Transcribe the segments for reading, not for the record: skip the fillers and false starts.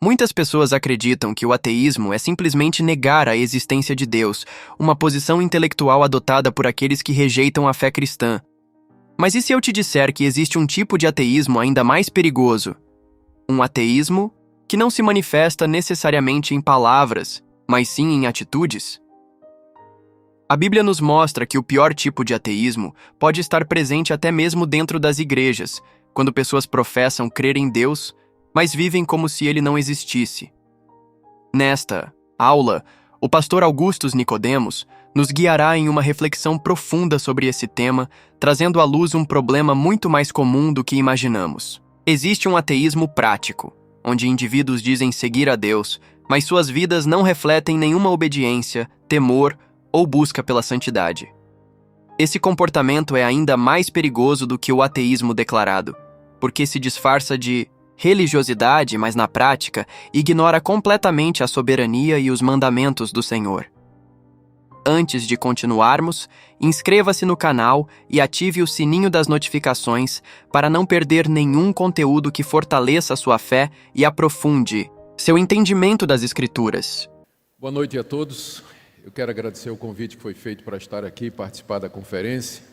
Muitas pessoas acreditam que o ateísmo é simplesmente negar a existência de Deus, uma posição intelectual adotada por aqueles que rejeitam a fé cristã. Mas e se eu te disser que existe um tipo de ateísmo ainda mais perigoso? Um ateísmo que não se manifesta necessariamente em palavras, mas sim em atitudes? A Bíblia nos mostra que o pior tipo de ateísmo pode estar presente até mesmo dentro das igrejas, quando pessoas professam crer em Deus, mas vivem como se ele não existisse. Nesta aula, o pastor Augustus Nicodemos nos guiará em uma reflexão profunda sobre esse tema, trazendo à luz um problema muito mais comum do que imaginamos. Existe um ateísmo prático, onde indivíduos dizem seguir a Deus, mas suas vidas não refletem nenhuma obediência, temor ou busca pela santidade. Esse comportamento é ainda mais perigoso do que o ateísmo declarado, porque se disfarça de religiosidade, mas na prática ignora completamente a soberania e os mandamentos do Senhor. Antes de continuarmos, inscreva-se no canal e ative o sininho das notificações para não perder nenhum conteúdo que fortaleça a sua fé e aprofunde seu entendimento das Escrituras. Boa noite a todos. Eu quero agradecer o convite que foi feito para estar aqui e participar da conferência.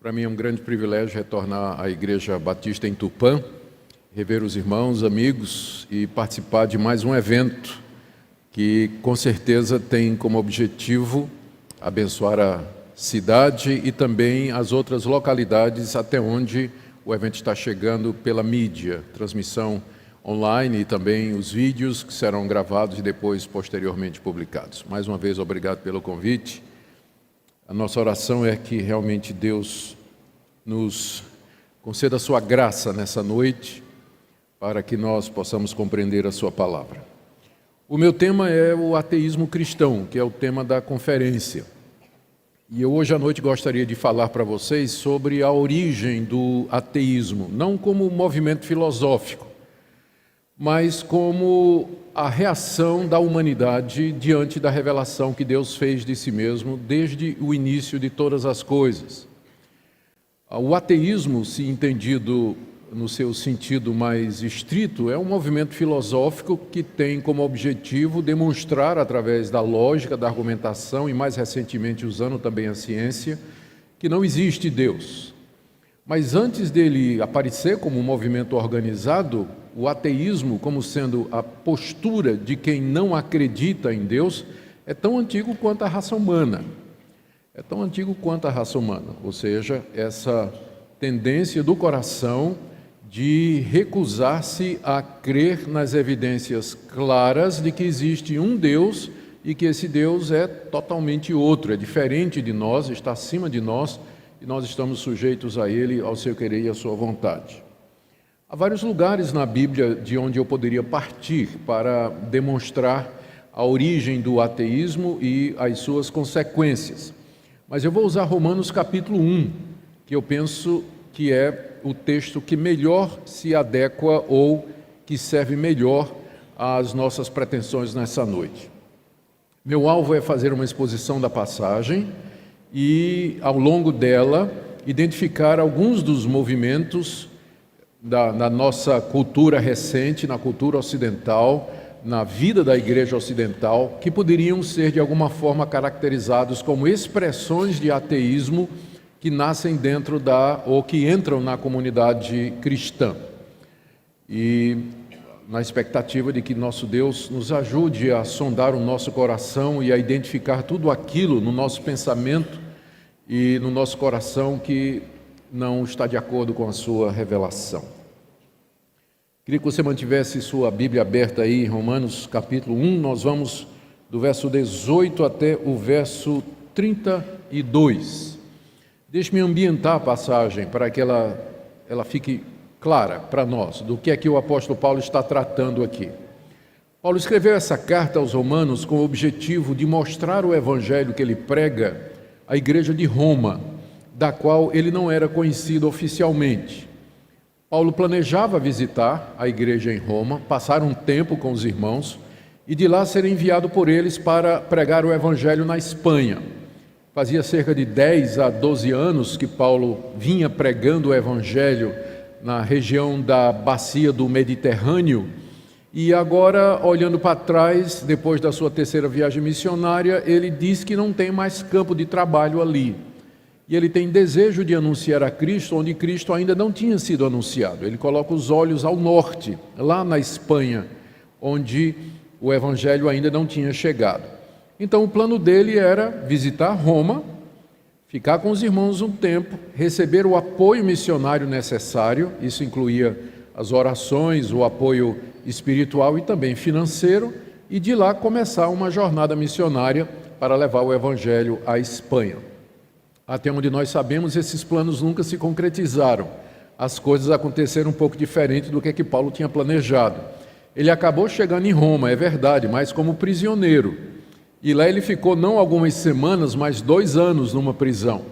Para mim é um grande privilégio retornar à Igreja Batista em Tupã, rever os irmãos, amigos e participar de mais um evento que com certeza tem como objetivo abençoar a cidade e também as outras localidades até onde o evento está chegando pela mídia, transmissão online e também os vídeos que serão gravados e depois posteriormente publicados. Mais uma vez, obrigado pelo convite. A nossa oração é que realmente Deus nos conceda a sua graça nessa noite para que nós possamos compreender a sua palavra. O meu tema é o ateísmo cristão, que é o tema da conferência. E eu hoje à noite gostaria de falar para vocês sobre a origem do ateísmo, não como movimento filosófico, mas como a reação da humanidade diante da revelação que Deus fez de si mesmo desde o início de todas as coisas. O ateísmo, se entendido no seu sentido mais estrito, é um movimento filosófico que tem como objetivo demonstrar, através da lógica, da argumentação e, mais recentemente, usando também a ciência, que não existe Deus. Mas antes dele aparecer como um movimento organizado, o ateísmo, como sendo a postura de quem não acredita em Deus, é tão antigo quanto a raça humana. É tão antigo quanto a raça humana, ou seja, essa tendência do coração de recusar-se a crer nas evidências claras de que existe um Deus e que esse Deus é totalmente outro, é diferente de nós, está acima de nós e nós estamos sujeitos a Ele, ao seu querer e à sua vontade. Há vários lugares na Bíblia de onde eu poderia partir para demonstrar a origem do ateísmo e as suas consequências. Mas eu vou usar Romanos capítulo 1, que eu penso que é o texto que melhor se adequa ou que serve melhor às nossas pretensões nessa noite. Meu alvo é fazer uma exposição da passagem e, ao longo dela, identificar alguns dos movimentos da nossa cultura recente, na cultura ocidental, na vida da igreja ocidental, que poderiam ser de alguma forma caracterizados como expressões de ateísmo que nascem dentro ou que entram na comunidade cristã. E na expectativa de que nosso Deus nos ajude a sondar o nosso coração e a identificar tudo aquilo no nosso pensamento e no nosso coração que não está de acordo com a sua revelação. Queria que você mantivesse sua Bíblia aberta aí em Romanos capítulo 1, nós vamos do verso 18 até o verso 32. Deixe-me ambientar a passagem para que ela fique clara para nós, do que é que o apóstolo Paulo está tratando aqui. Paulo escreveu essa carta aos Romanos com o objetivo de mostrar o evangelho que ele prega à igreja de Roma, da qual ele não era conhecido oficialmente. Paulo planejava visitar a igreja em Roma, passar um tempo com os irmãos e de lá ser enviado por eles para pregar o evangelho na Espanha. Fazia cerca de 10 a 12 anos que Paulo vinha pregando o evangelho na região da bacia do Mediterrâneo E agora, olhando para trás, depois da sua terceira viagem missionária, ele diz que não tem mais campo de trabalho ali. E ele tem desejo de anunciar a Cristo, onde Cristo ainda não tinha sido anunciado. Ele coloca os olhos ao norte, lá na Espanha, onde o Evangelho ainda não tinha chegado. Então o plano dele era visitar Roma, ficar com os irmãos um tempo, receber o apoio missionário necessário, isso incluía as orações, o apoio espiritual e também financeiro, e de lá começar uma jornada missionária para levar o Evangelho à Espanha. Até onde nós sabemos, esses planos nunca se concretizaram. As coisas aconteceram um pouco diferente do que Paulo tinha planejado. Ele acabou chegando em Roma, é verdade, mas como prisioneiro. E lá ele ficou não algumas semanas, mas 2 anos numa prisão.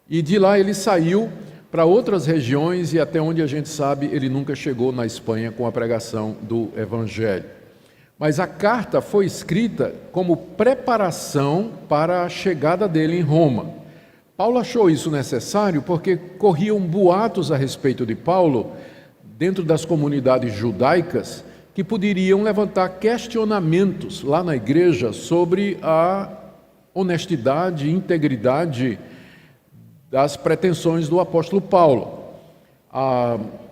E de lá ele saiu para outras regiões e até onde a gente sabe, ele nunca chegou na Espanha com a pregação do Evangelho. Mas a carta foi escrita como preparação para a chegada dele em Roma. Paulo achou isso necessário porque corriam boatos a respeito de Paulo dentro das comunidades judaicas que poderiam levantar questionamentos lá na igreja sobre a honestidade e integridade das pretensões do apóstolo Paulo.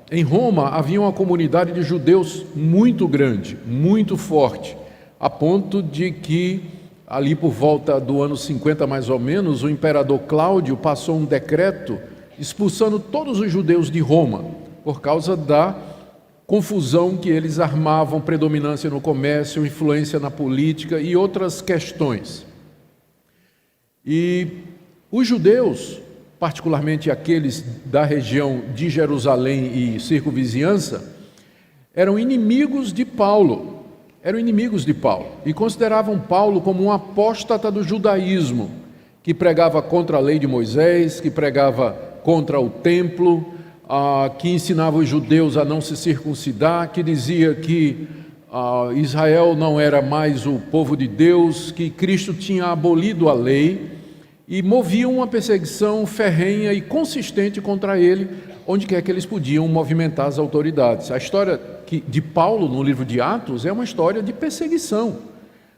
Em Roma havia uma comunidade de judeus muito grande, muito forte, a ponto de que ali por volta do ano 50 mais ou menos, o imperador Cláudio passou um decreto expulsando todos os judeus de Roma, por causa da confusão que eles armavam, predominância no comércio, influência na política e outras questões. E os judeus, particularmente aqueles da região de Jerusalém e circunvizinhança, eram inimigos de Paulo. E consideravam Paulo como um apóstata do judaísmo, que pregava contra a lei de Moisés, que pregava contra o templo, que ensinava os judeus a não se circuncidar, que dizia que Israel não era mais o povo de Deus, que Cristo tinha abolido a lei, e moviam uma perseguição ferrenha e consistente contra ele, onde quer que eles podiam movimentar as autoridades. A história de Paulo no livro de Atos é uma história de perseguição.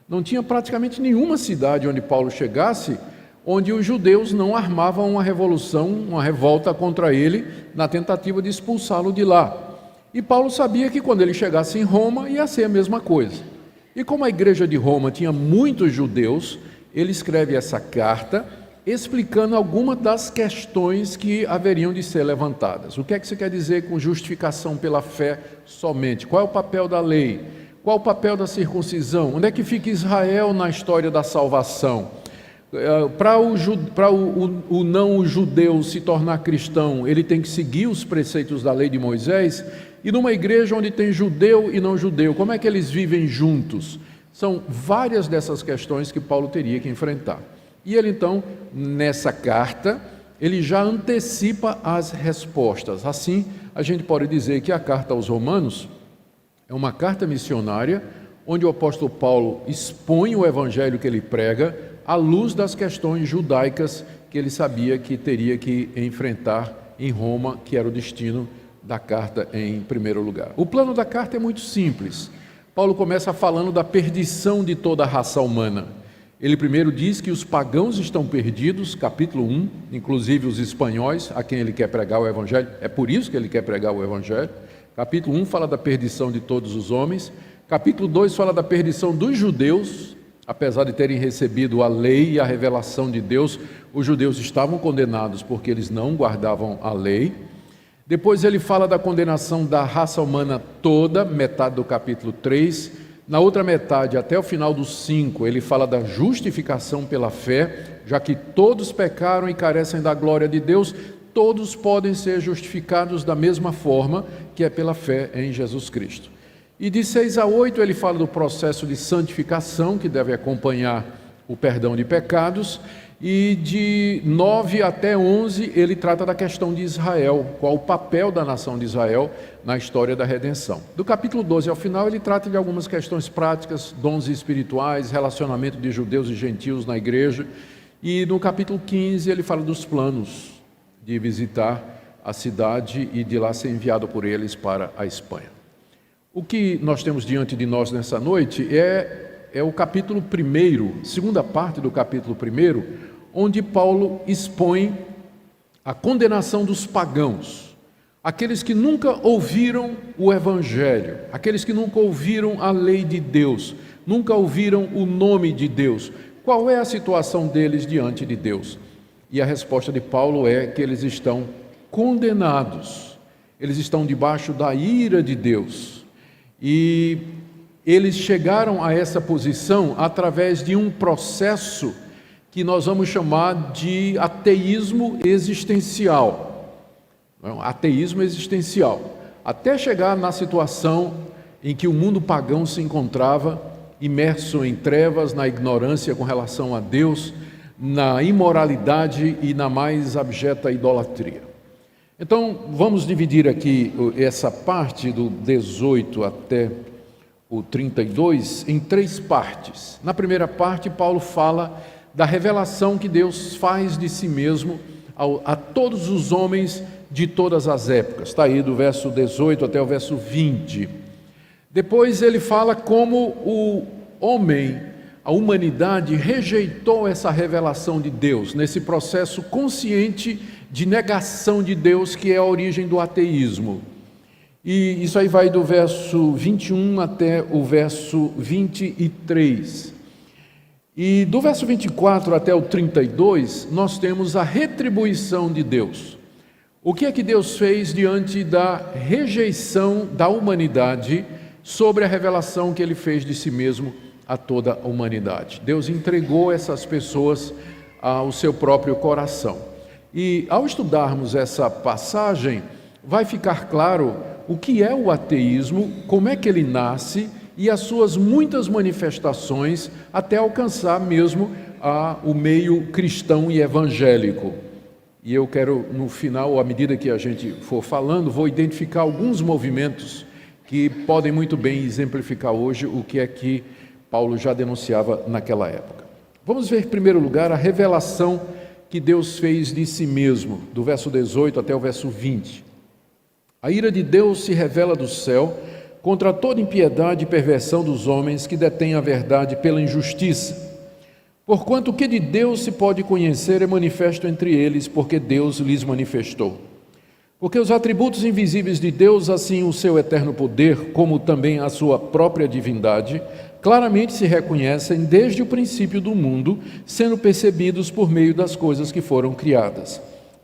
Não tinha praticamente nenhuma cidade onde Paulo chegasse, onde os judeus não armavam uma revolução, uma revolta contra ele, na tentativa de expulsá-lo de lá. E Paulo sabia que quando ele chegasse em Roma ia ser a mesma coisa. E como a igreja de Roma tinha muitos judeus, ele escreve essa carta explicando algumas das questões que haveriam de ser levantadas. O que é que você quer dizer com justificação pela fé somente? Qual é o papel da lei? Qual é o papel da circuncisão? Onde é que fica Israel na história da salvação? Para o não-judeu se tornar cristão, ele tem que seguir os preceitos da lei de Moisés? E numa igreja onde tem judeu e não-judeu, como é que eles vivem juntos? São várias dessas questões que Paulo teria que enfrentar. E ele então, nessa carta, ele já antecipa as respostas. Assim, a gente pode dizer que a carta aos Romanos é uma carta missionária, onde o apóstolo Paulo expõe o evangelho que ele prega à luz das questões judaicas que ele sabia que teria que enfrentar em Roma, que era o destino da carta em primeiro lugar. O plano da carta é muito simples. Paulo começa falando da perdição de toda a raça humana. Ele primeiro diz que os pagãos estão perdidos, capítulo 1, inclusive os espanhóis, a quem ele quer pregar o evangelho, é por isso que ele quer pregar o evangelho. Capítulo 1 fala da perdição de todos os homens. Capítulo 2 fala da perdição dos judeus, apesar de terem recebido a lei e a revelação de Deus, os judeus estavam condenados porque eles não guardavam a lei. Depois ele fala da condenação da raça humana toda, metade do capítulo 3. Na outra metade, até o final do 5, ele fala da justificação pela fé, já que todos pecaram e carecem da glória de Deus, todos podem ser justificados da mesma forma, que é pela fé em Jesus Cristo. E de 6 a 8 ele fala do processo de santificação, que deve acompanhar o perdão de pecados, e de 9 até 11 ele trata da questão de Israel, qual o papel da nação de Israel na história da redenção. Do capítulo 12 ao final ele trata de algumas questões práticas, dons espirituais, relacionamento de judeus e gentios na igreja, e no capítulo 15 ele fala dos planos de visitar a cidade e de lá ser enviado por eles para a Espanha. O que nós temos diante de nós nessa noite é o capítulo 1, segunda parte do capítulo 1, onde Paulo expõe a condenação dos pagãos, aqueles que nunca ouviram o Evangelho, aqueles que nunca ouviram a lei de Deus, nunca ouviram o nome de Deus. Qual é a situação deles diante de Deus? E a resposta de Paulo é que eles estão condenados, eles estão debaixo da ira de Deus. E eles chegaram a essa posição através de um processo que nós vamos chamar de ateísmo existencial. Ateísmo existencial. Até chegar na situação em que o mundo pagão se encontrava, imerso em trevas, na ignorância com relação a Deus, na imoralidade e na mais abjeta idolatria. Então, vamos dividir aqui essa parte do 18 até o 32 em 3 partes. Na primeira parte, Paulo fala da revelação que Deus faz de si mesmo a todos os homens de todas as épocas. Está aí do verso 18 até o verso 20. Depois ele fala como o homem, a humanidade, rejeitou essa revelação de Deus, nesse processo consciente de negação de Deus, que é a origem do ateísmo. E isso aí vai do verso 21 até o verso 23. E do verso 24 até o 32, nós temos a retribuição de Deus. O que é que Deus fez diante da rejeição da humanidade sobre a revelação que Ele fez de si mesmo a toda a humanidade? Deus entregou essas pessoas ao seu próprio coração. E ao estudarmos essa passagem, vai ficar claro o que é o ateísmo, como é que ele nasce e as suas muitas manifestações até alcançar mesmo o meio cristão e evangélico. E eu quero, no final, à medida que a gente for falando, vou identificar alguns movimentos que podem muito bem exemplificar hoje o que é que Paulo já denunciava naquela época. Vamos ver, em primeiro lugar, a revelação que Deus fez de si mesmo, do verso 18 até o verso 20. A ira de Deus se revela do céu contra toda impiedade e perversão dos homens que detêm a verdade pela injustiça. Porquanto o que de Deus se pode conhecer é manifesto entre eles, porque Deus lhes manifestou. Porque os atributos invisíveis de Deus, assim o seu eterno poder, como também a sua própria divindade, claramente se reconhecem desde o princípio do mundo, sendo percebidos por meio das coisas que foram criadas.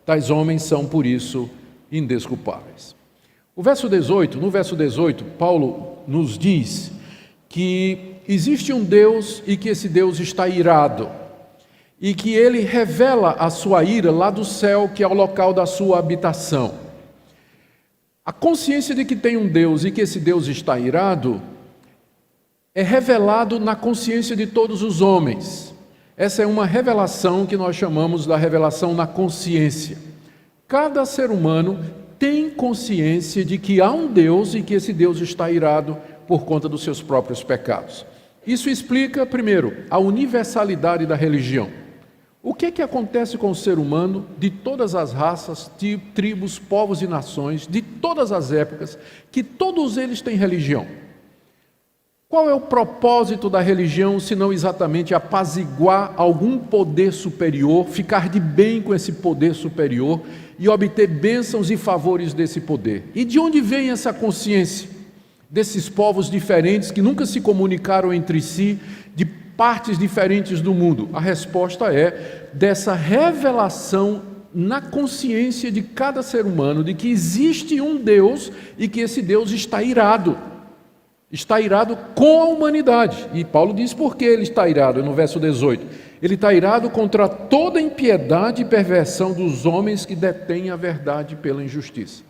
Tais homens são, por isso, indesculpáveis. No verso 18, Paulo nos diz que existe um Deus e que esse Deus está irado, e que ele revela a sua ira lá do céu, que é o local da sua habitação. A consciência de que tem um Deus e que esse Deus está irado é revelado na consciência de todos os homens. Essa é uma revelação que nós chamamos da revelação na consciência. Cada ser humano tem consciência de que há um Deus e que esse Deus está irado por conta dos seus próprios pecados. Isso explica, primeiro, a universalidade da religião. O que é que acontece com o ser humano de todas as raças, tribos, povos e nações, de todas as épocas, que todos eles têm religião? Qual é o propósito da religião, se não exatamente apaziguar algum poder superior, ficar de bem com esse poder superior e obter bênçãos e favores desse poder? E de onde vem essa consciência desses povos diferentes que nunca se comunicaram entre si, de partes diferentes do mundo? A resposta é dessa revelação na consciência de cada ser humano de que existe um Deus e que esse Deus está irado. Está irado com a humanidade. E Paulo diz por que ele está irado, no verso 18. Ele está irado contra toda impiedade e perversão dos homens que detêm a verdade pela injustiça.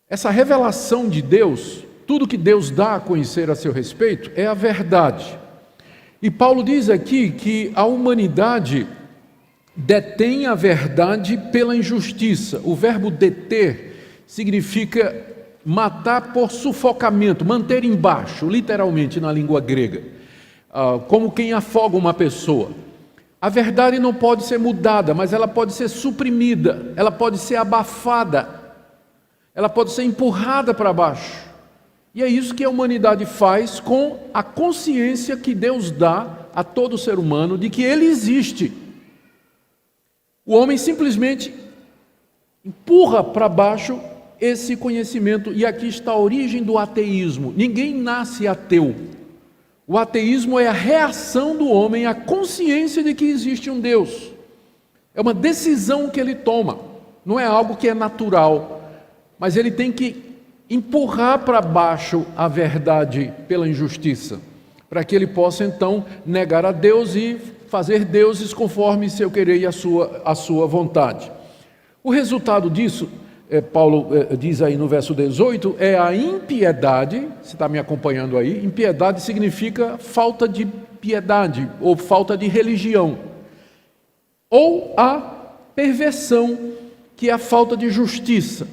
Essa revelação de Deus, tudo que Deus dá a conhecer a seu respeito, é a verdade. E Paulo diz aqui que a humanidade detém a verdade pela injustiça. O verbo deter significa matar por sufocamento, manter embaixo, literalmente na língua grega, como quem afoga uma pessoa. A verdade não pode ser mudada, mas ela pode ser suprimida, ela pode ser abafada, ela pode ser empurrada para baixo. E é isso que a humanidade faz com a consciência que Deus dá a todo ser humano de que ele existe. O homem simplesmente empurra para baixo esse conhecimento, e aqui está a origem do ateísmo. Ninguém nasce ateu. O ateísmo é a reação do homem à consciência de que existe um Deus. É uma decisão que ele toma, não é algo que é natural, mas ele tem que empurrar para baixo a verdade pela injustiça, para que ele possa então negar a Deus e fazer deuses conforme seu querer e a sua vontade. O resultado disso, Paulo diz aí no verso 18, é a impiedade. Você está me acompanhando aí? Impiedade significa falta de piedade ou falta de religião, ou a perversão, que é a falta de justiça,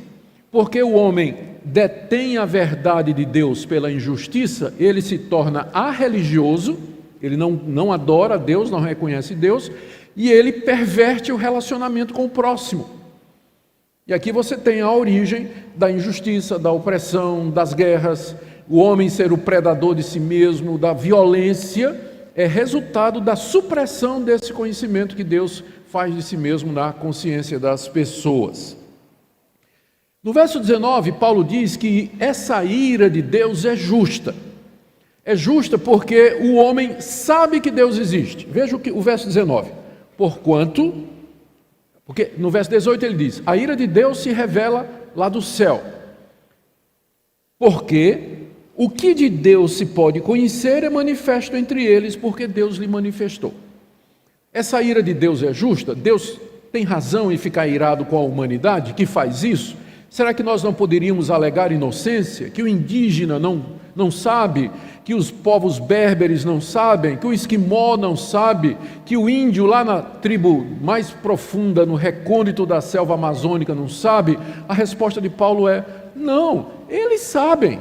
porque o homem detém a verdade de Deus pela injustiça, ele se torna arreligioso, ele não adora Deus, não reconhece Deus, e ele perverte o relacionamento com o próximo. E aqui você tem a origem da injustiça, da opressão, das guerras, o homem ser o predador de si mesmo, da violência, é resultado da supressão desse conhecimento que Deus faz de si mesmo na consciência das pessoas. No verso 19, Paulo diz que essa ira de Deus é justa. É justa porque o homem sabe que Deus existe. Veja o verso 19. Porque no verso 18 ele diz: a ira de Deus se revela lá do céu. Porque o que de Deus se pode conhecer é manifesto entre eles, porque Deus lhe manifestou. Essa ira de Deus é justa? Deus tem razão em ficar irado com a humanidade que faz isso? Será que nós não poderíamos alegar inocência? Que o indígena não sabe, que os povos berberes não sabem, que o esquimó não sabe, que o índio lá na tribo mais profunda, no recôndito da selva amazônica não sabe? A resposta de Paulo é: não, eles sabem.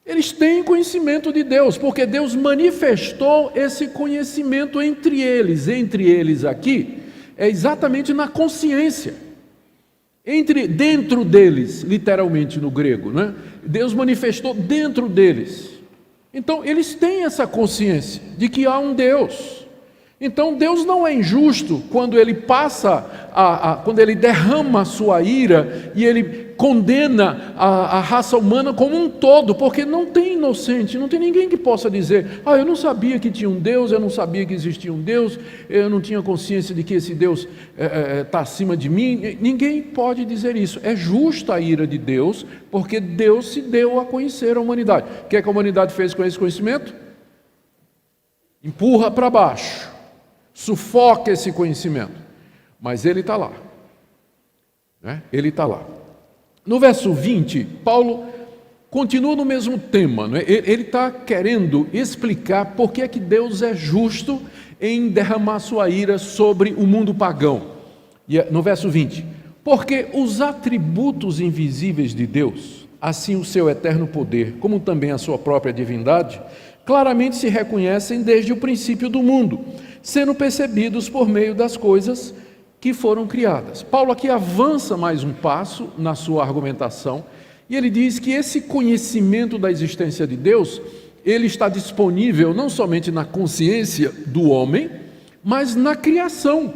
Eles têm conhecimento de Deus, porque Deus manifestou esse conhecimento entre eles aqui, é exatamente na consciência. Dentro deles, literalmente no grego, né? Deus manifestou dentro deles. Então, eles têm essa consciência de que há um Deus. Então, Deus não é injusto quando ele quando ele derrama a sua ira e ele condena a raça humana como um todo, porque não tem inocente, não tem ninguém que possa dizer: eu não sabia que tinha um Deus, eu não sabia que existia um Deus, eu não tinha consciência de que esse Deus está acima de mim. Ninguém pode dizer isso. É justa a ira de Deus, porque Deus se deu a conhecer a humanidade. O que é que a humanidade fez com esse conhecimento? Empurra para baixo, sufoca esse conhecimento, mas ele está lá, né? Ele está lá. No verso 20, Paulo continua no mesmo tema, né? Ele está querendo explicar por que é que Deus é justo em derramar sua ira sobre o mundo pagão. E no verso 20, porque os atributos invisíveis de Deus, assim o seu eterno poder, como também a sua própria divindade, claramente se reconhecem desde o princípio do mundo, sendo percebidos por meio das coisas que foram criadas. Paulo aqui avança mais um passo na sua argumentação, e ele diz que esse conhecimento da existência de Deus, ele está disponível não somente na consciência do homem, mas na criação,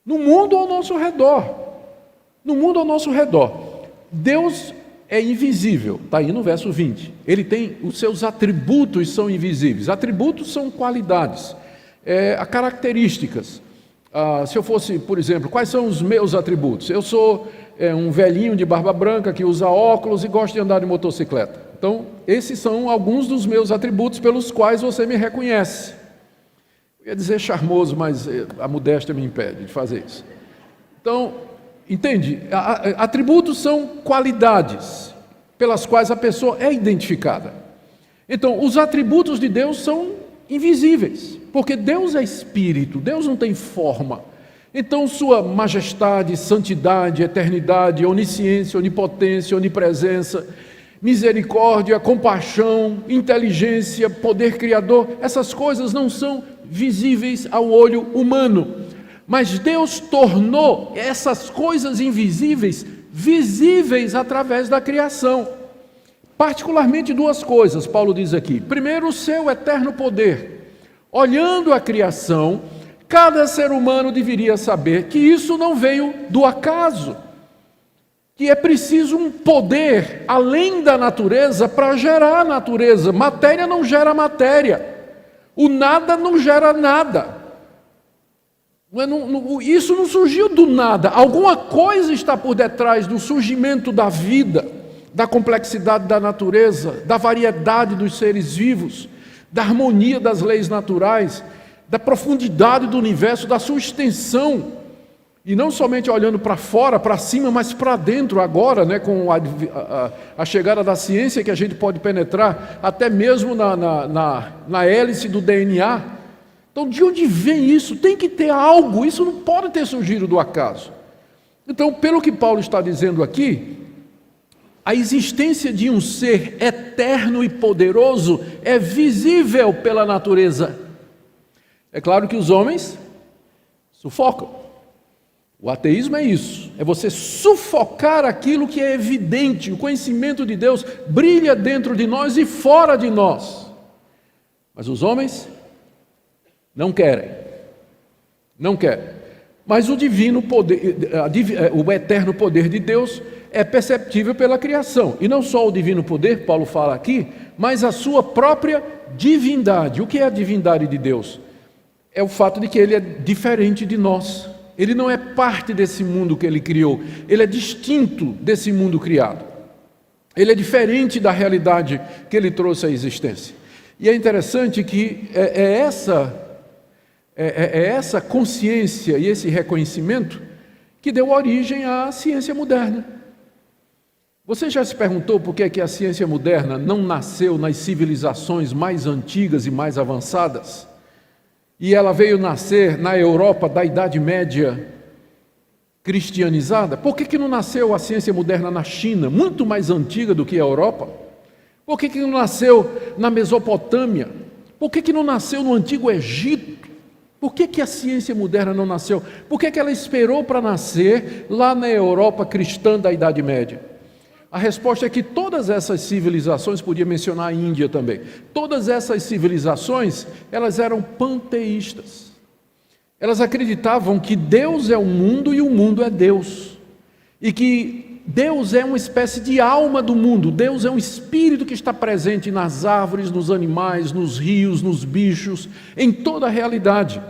no mundo ao nosso redor. No mundo ao nosso redor. Deus é invisível, está aí no verso 20. Ele tem, os seus atributos são invisíveis. Atributos são qualidades, características. Se eu fosse, por exemplo, quais são os meus atributos? Eu sou um velhinho de barba branca que usa óculos e gosta de andar de motocicleta. Então, esses são alguns dos meus atributos pelos quais você me reconhece. Eu ia dizer charmoso, mas a modéstia me impede de fazer isso. Então, entende? Atributos são qualidades pelas quais a pessoa é identificada. Então, os atributos de Deus são invisíveis, porque Deus é espírito, Deus não tem forma. Então, sua majestade, santidade, eternidade, onisciência, onipotência, onipresença, misericórdia, compaixão, inteligência, poder criador, essas coisas não são visíveis ao olho humano. Mas Deus tornou essas coisas invisíveis visíveis através da criação. Particularmente duas coisas, Paulo diz aqui. Primeiro, o seu eterno poder. Olhando a criação, cada ser humano deveria saber que isso não veio do acaso, que é preciso um poder além da natureza para gerar a natureza. Matéria não gera matéria, o nada não gera nada. Isso não surgiu do nada, alguma coisa está por detrás do surgimento da vida, da complexidade da natureza, da variedade dos seres vivos, da harmonia das leis naturais, da profundidade do universo, da sua extensão. E não somente olhando para fora, para cima, mas para dentro agora, com a chegada da ciência, que a gente pode penetrar até mesmo na hélice do DNA. Então, de onde vem isso? Tem que ter algo, isso não pode ter surgido do acaso. Então, pelo que Paulo está dizendo aqui, a existência de um ser eterno e poderoso é visível pela natureza. É claro que os homens sufocam. O ateísmo é isso, é você sufocar aquilo que é evidente. O conhecimento de Deus brilha dentro de nós e fora de nós. Mas os homens não querem. Mas o divino poder, o eterno poder de Deus é perceptível pela criação. E não só o divino poder, Paulo fala aqui, mas a sua própria divindade. O que é a divindade de Deus? É o fato de que ele é diferente de nós. Ele não é parte desse mundo que ele criou, ele é distinto desse mundo criado. Ele é diferente da realidade que ele trouxe à existência. E é interessante que essa consciência e esse reconhecimento que deu origem à ciência moderna. Você já se perguntou por que é que a ciência moderna não nasceu nas civilizações mais antigas e mais avançadas? E ela veio nascer na Europa da Idade Média cristianizada? Por que não nasceu a ciência moderna na China, muito mais antiga do que a Europa? Por que não nasceu na Mesopotâmia? Por que não nasceu no Antigo Egito? Por que a ciência moderna não nasceu? Por que ela esperou para nascer lá na Europa cristã da Idade Média? A resposta é que todas essas civilizações, podia mencionar a Índia também, todas essas civilizações, elas eram panteístas. Elas acreditavam que Deus é o mundo e o mundo é Deus. E que Deus é uma espécie de alma do mundo, Deus é um espírito que está presente nas árvores, nos animais, nos rios, nos bichos, em toda a realidade,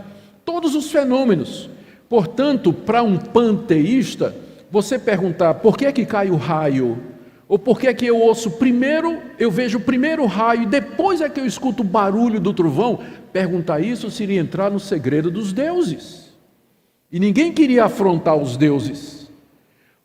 todos os fenômenos. Portanto, para um panteísta, você perguntar por que é que cai o raio, ou por que é que eu ouço primeiro, eu vejo primeiro o raio e depois é que eu escuto o barulho do trovão, perguntar isso seria entrar no segredo dos deuses. E ninguém queria afrontar os deuses.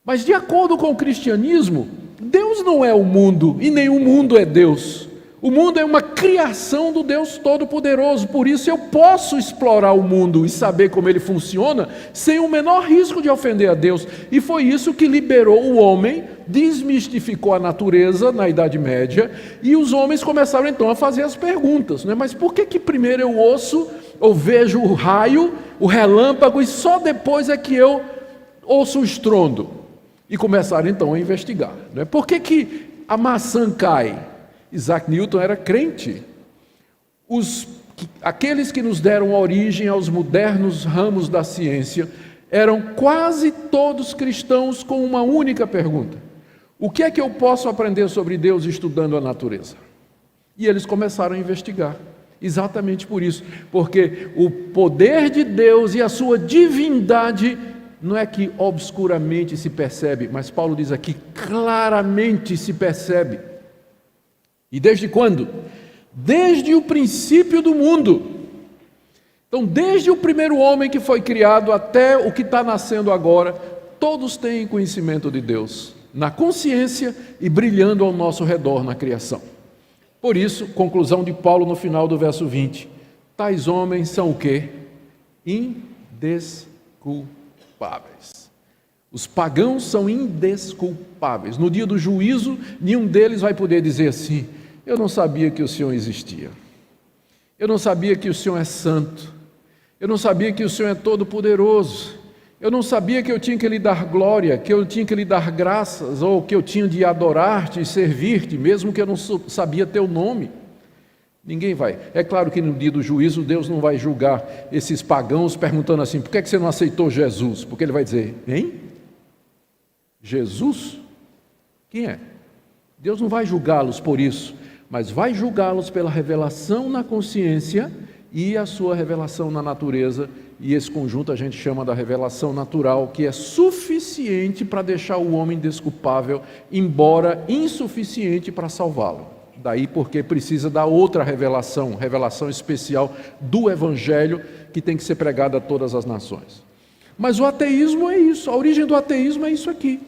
Mas de acordo com o cristianismo, Deus não é o mundo e nem o mundo é Deus. O mundo é uma criação do Deus Todo-Poderoso, por isso eu posso explorar o mundo e saber como ele funciona sem o menor risco de ofender a Deus. E foi isso que liberou o homem, desmistificou a natureza na Idade Média, e os homens começaram então a fazer as perguntas, né? Mas por que primeiro eu ouço ou vejo o raio, o relâmpago, e só depois é que eu ouço o estrondo? E começaram então a investigar, né? Por que a maçã cai? Isaac Newton era crente. Aqueles que nos deram origem aos modernos ramos da ciência eram quase todos cristãos com uma única pergunta: o que é que eu posso aprender sobre Deus estudando a natureza? E eles começaram a investigar, exatamente por isso, porque o poder de Deus e a sua divindade não é que obscuramente se percebe, mas Paulo diz aqui, claramente se percebe. E desde quando? Desde o princípio do mundo. Então, desde o primeiro homem que foi criado até o que está nascendo agora, todos têm conhecimento de Deus, na consciência e brilhando ao nosso redor na criação. Por isso, conclusão de Paulo no final do verso 20, tais homens são o quê? Indesculpáveis. Os pagãos são indesculpáveis. No dia do juízo, nenhum deles vai poder dizer assim: eu não sabia que o Senhor existia. Eu não sabia que o Senhor é santo. Eu não sabia que o Senhor é todo-poderoso. Eu não sabia que eu tinha que lhe dar glória, que eu tinha que lhe dar graças, ou que eu tinha de adorar-te e servir-te, mesmo que eu não sabia teu nome. Ninguém vai. É claro que no dia do juízo Deus não vai julgar esses pagãos perguntando assim: por que você não aceitou Jesus? Porque Ele vai dizer: hein? Jesus? Quem é? Deus não vai julgá-los por isso, mas vai julgá-los pela revelação na consciência e a sua revelação na natureza, e esse conjunto a gente chama da revelação natural, que é suficiente para deixar o homem desculpável, embora insuficiente para salvá-lo. Daí porque precisa da outra revelação, revelação especial do Evangelho, que tem que ser pregada a todas as nações. Mas o ateísmo é isso, a origem do ateísmo é isso aqui.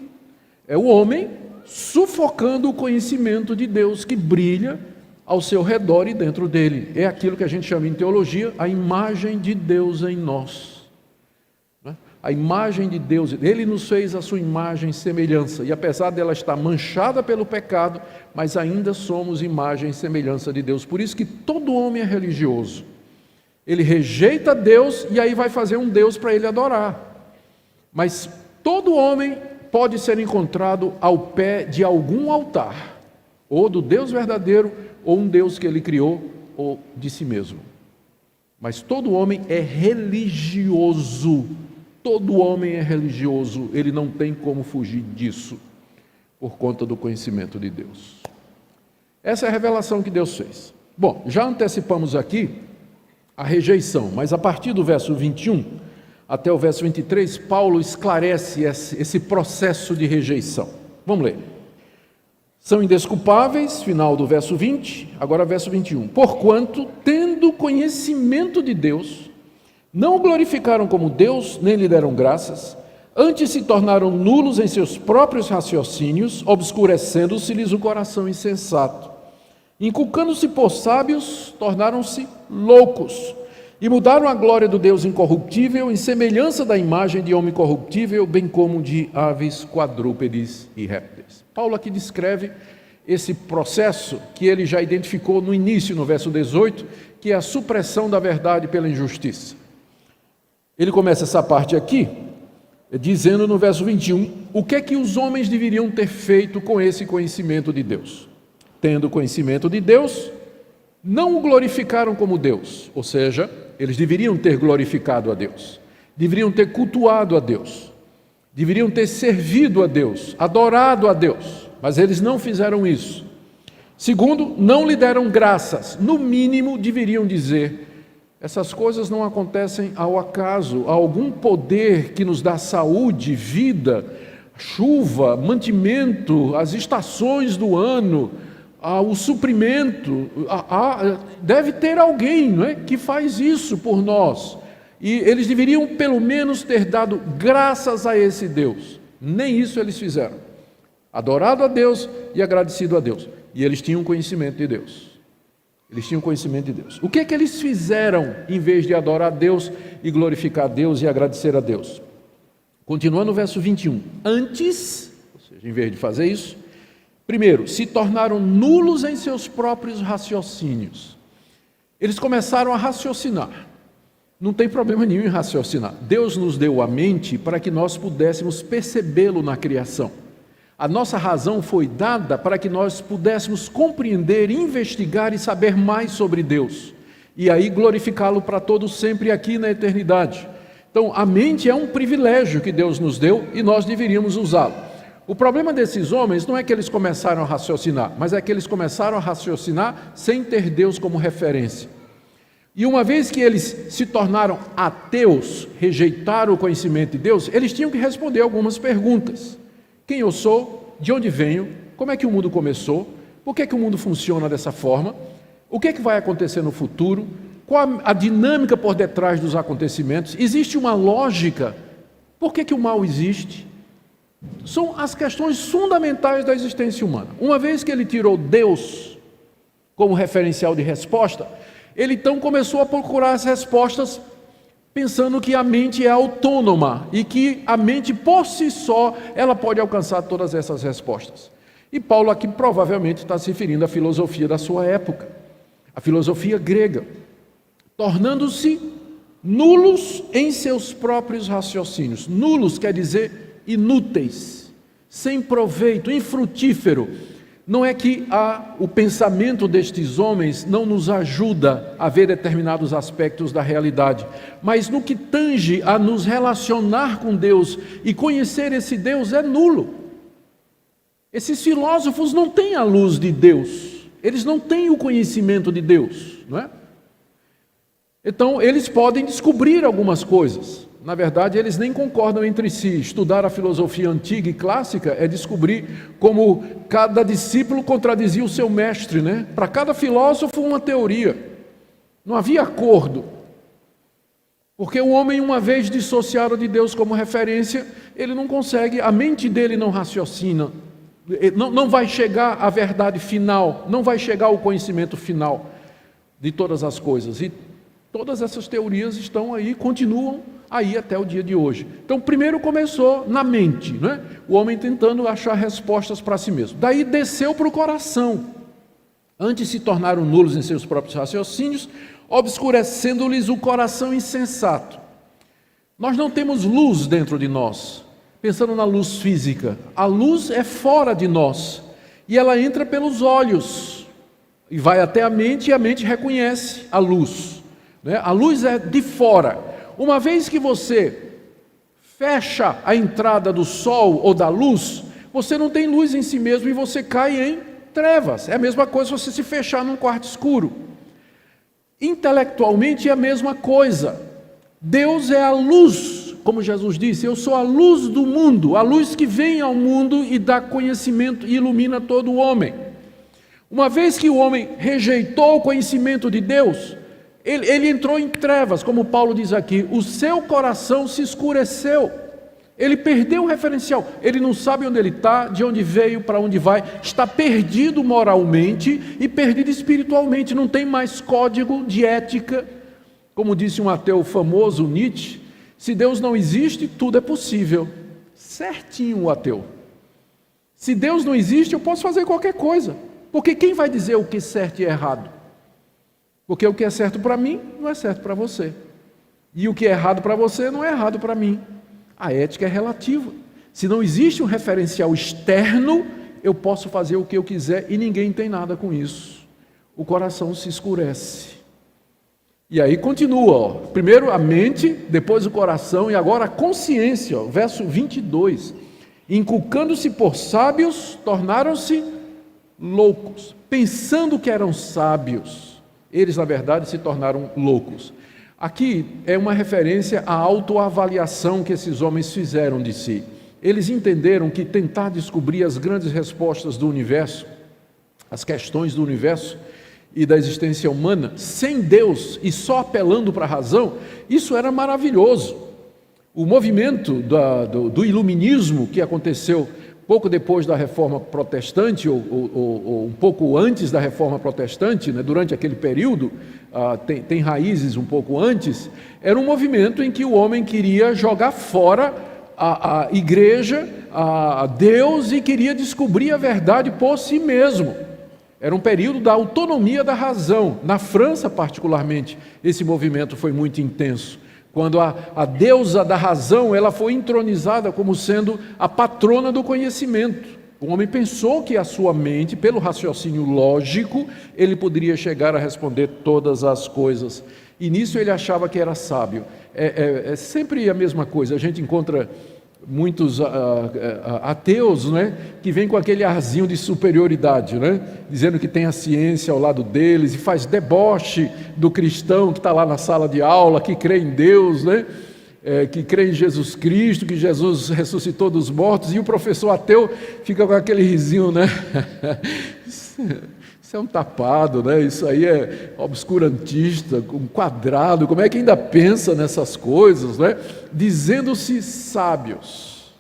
É o homem sufocando o conhecimento de Deus que brilha ao seu redor e dentro dele. É aquilo que a gente chama em teologia a imagem de Deus em nós. A imagem de Deus, Ele nos fez a sua imagem e semelhança, e apesar dela estar manchada pelo pecado, mas ainda somos imagem e semelhança de Deus. Por isso que todo homem é religioso. Ele rejeita Deus e aí vai fazer um Deus para ele adorar. Mas todo homem pode ser encontrado ao pé de algum altar, ou do Deus verdadeiro, ou um Deus que ele criou, ou de si mesmo. Mas todo homem é religioso. Todo homem é religioso. Ele não tem como fugir disso, por conta do conhecimento de Deus. Essa é a revelação que Deus fez. Bom, já antecipamos aqui a rejeição, mas a partir do verso 21 até o verso 23, Paulo esclarece esse processo de rejeição. Vamos ler. São indesculpáveis, final do verso 20, agora verso 21. Porquanto, tendo conhecimento de Deus, não o glorificaram como Deus, nem lhe deram graças, antes se tornaram nulos em seus próprios raciocínios, obscurecendo-se-lhes o coração insensato. Inculcando-se por sábios, tornaram-se loucos, e mudaram a glória do Deus incorruptível em semelhança da imagem de homem corruptível, bem como de aves, quadrúpedes e répteis. Paulo aqui descreve esse processo que ele já identificou no início, no verso 18, que é a supressão da verdade pela injustiça. Ele começa essa parte aqui, dizendo no verso 21, o que é que os homens deveriam ter feito com esse conhecimento de Deus? Tendo conhecimento de Deus, não o glorificaram como Deus, ou seja, eles deveriam ter glorificado a Deus, deveriam ter cultuado a Deus, deveriam ter servido a Deus, adorado a Deus, mas eles não fizeram isso. Segundo, não lhe deram graças, no mínimo deveriam dizer: essas coisas não acontecem ao acaso, há algum poder que nos dá saúde, vida, chuva, mantimento, as estações do ano, o suprimento, deve ter alguém, não é, que faz isso por nós, e eles deveriam pelo menos ter dado graças a esse Deus. Nem isso eles fizeram. Adorado a Deus e agradecido a Deus, e eles tinham conhecimento de Deus. Eles tinham conhecimento de Deus. O que é que eles fizeram em vez de adorar a Deus e glorificar a Deus e agradecer a Deus? Continuando no verso 21. Antes, ou seja, em vez de fazer isso, primeiro, se tornaram nulos em seus próprios raciocínios. Eles começaram a raciocinar. Não tem problema nenhum em raciocinar. Deus nos deu a mente para que nós pudéssemos percebê-lo na criação. A nossa razão foi dada para que nós pudéssemos compreender, investigar e saber mais sobre Deus. E aí glorificá-lo para todos sempre aqui na eternidade. Então, a mente é um privilégio que Deus nos deu e nós deveríamos usá-lo. O problema desses homens não é que eles começaram a raciocinar, mas é que eles começaram a raciocinar sem ter Deus como referência. E uma vez que eles se tornaram ateus, rejeitaram o conhecimento de Deus, eles tinham que responder algumas perguntas. Quem eu sou? De onde venho? Como é que o mundo começou? Por que é que o mundo funciona dessa forma? O que é que vai acontecer no futuro? Qual a dinâmica por detrás dos acontecimentos? Existe uma lógica? Por que que o mal existe? São as questões fundamentais da existência humana. Uma vez que ele tirou Deus como referencial de resposta, ele então começou a procurar as respostas pensando que a mente é autônoma e que a mente por si só ela pode alcançar todas essas respostas. E Paulo aqui provavelmente está se referindo à filosofia da sua época, a filosofia grega, tornando-se nulos em seus próprios raciocínios. Nulos quer dizer inúteis, sem proveito, infrutífero. Não é que o pensamento destes homens não nos ajuda a ver determinados aspectos da realidade, mas no que tange a nos relacionar com Deus e conhecer esse Deus é nulo. Esses filósofos não têm a luz de Deus, eles não têm o conhecimento de Deus, não é? Então, eles podem descobrir algumas coisas. Na verdade, eles nem concordam entre si. Estudar a filosofia antiga e clássica é descobrir como cada discípulo contradizia o seu mestre, né? Para cada filósofo, uma teoria. Não havia acordo. Porque o homem, uma vez dissociado de Deus como referência, ele não consegue, a mente dele não raciocina. Não vai chegar à verdade final, não vai chegar ao conhecimento final de todas as coisas. E todas essas teorias estão aí, continuam aí até o dia de hoje. Então, primeiro começou na mente, né? O homem tentando achar respostas para si mesmo. Daí desceu para o coração. Antes se tornaram nulos em seus próprios raciocínios, obscurecendo-lhes o coração insensato. Nós não temos luz dentro de nós. Pensando na luz física, a luz é fora de nós e ela entra pelos olhos e vai até a mente, e a mente reconhece a luz, né? A luz é de fora. Uma vez que você fecha a entrada do sol ou da luz, você não tem luz em si mesmo e você cai em trevas. É a mesma coisa se você se fechar num quarto escuro. Intelectualmente é a mesma coisa. Deus é a luz, como Jesus disse, eu sou a luz do mundo, a luz que vem ao mundo e dá conhecimento e ilumina todo o homem. Uma vez que o homem rejeitou o conhecimento de Deus, ele entrou em trevas, como Paulo diz aqui, o seu coração se escureceu, ele perdeu o referencial, ele não sabe onde ele está, de onde veio, para onde vai, está perdido moralmente e perdido espiritualmente, não tem mais código de ética. Como disse um ateu famoso, Nietzsche, se Deus não existe, tudo é possível. Certinho o ateu. Se Deus não existe, eu posso fazer qualquer coisa, porque quem vai dizer o que é certo e errado? Porque o que é certo para mim não é certo para você. E o que é errado para você não é errado para mim. A ética é relativa. Se não existe um referencial externo, eu posso fazer o que eu quiser e ninguém tem nada com isso. O coração se escurece. E aí continua, ó. Primeiro a mente, depois o coração e agora a consciência, ó. Verso 22. Inculcando-se por sábios, tornaram-se loucos. Pensando que eram sábios, eles, na verdade, se tornaram loucos. Aqui é uma referência à autoavaliação que esses homens fizeram de si. Eles entenderam que tentar descobrir as grandes respostas do universo, as questões do universo e da existência humana, sem Deus e só apelando para a razão, isso era maravilhoso. O movimento do iluminismo que aconteceu pouco depois da Reforma Protestante, ou um pouco antes da Reforma Protestante, né, durante aquele período, tem raízes um pouco antes, era um movimento em que o homem queria jogar fora a igreja, a Deus, e queria descobrir a verdade por si mesmo. Era um período da autonomia da razão. Na França, particularmente, esse movimento foi muito intenso. Quando a deusa da razão, ela foi entronizada como sendo a patrona do conhecimento. O homem pensou que a sua mente, pelo raciocínio lógico, ele poderia chegar a responder todas as coisas. E nisso ele achava que era sábio. É sempre a mesma coisa. A gente encontra muitos ateus, né, que vêm com aquele arzinho de superioridade, né, dizendo que tem a ciência ao lado deles e faz deboche do cristão que está lá na sala de aula, que crê em Deus, né, que crê em Jesus Cristo, que Jesus ressuscitou dos mortos, e o professor ateu fica com aquele risinho, né? Isso é um tapado, né? Isso aí é obscurantista, um quadrado. Como é que ainda pensa nessas coisas, né? Dizendo-se sábios,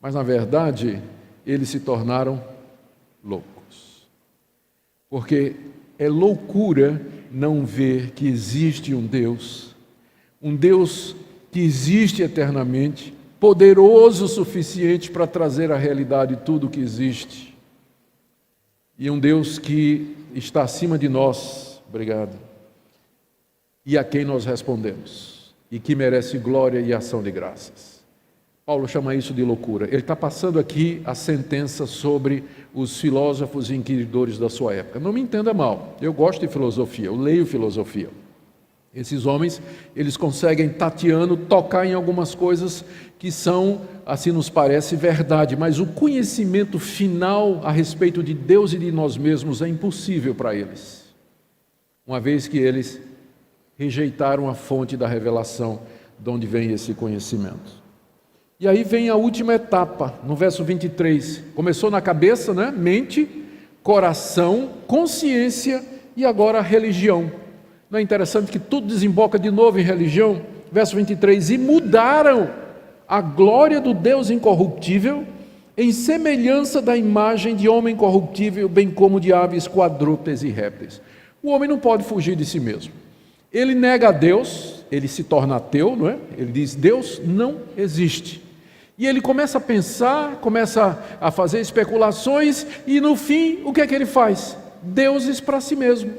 mas na verdade eles se tornaram loucos, porque é loucura não ver que existe um Deus que existe eternamente, poderoso o suficiente para trazer à realidade tudo o que existe, e um Deus que está acima de nós, obrigado, e a quem nós respondemos. e que merece glória e ação de graças. Paulo chama isso de loucura. Ele está passando aqui a sentença sobre os filósofos e inquiridores da sua época. Não me entenda mal, eu gosto de filosofia, eu leio filosofia. Esses homens, eles conseguem, tateando, tocar em algumas coisas que são, assim nos parece, verdade, mas o conhecimento final a respeito de Deus e de nós mesmos é impossível para eles, uma vez que eles rejeitaram a fonte da revelação de onde vem esse conhecimento. E aí vem a última etapa, no verso 23. Começou na cabeça, né? Mente, coração, consciência e agora religião. Não é interessante que tudo desemboca de novo em religião? Verso 23, e mudaram a glória do Deus incorruptível em semelhança da imagem de homem corruptível, bem como de aves, quadrúpedes e répteis. O homem não pode fugir de si mesmo. Ele nega a Deus, ele se torna ateu, não é? Ele diz, Deus não existe. E ele começa a pensar, começa a fazer especulações, e no fim, o que é que ele faz? Deuses para si mesmo.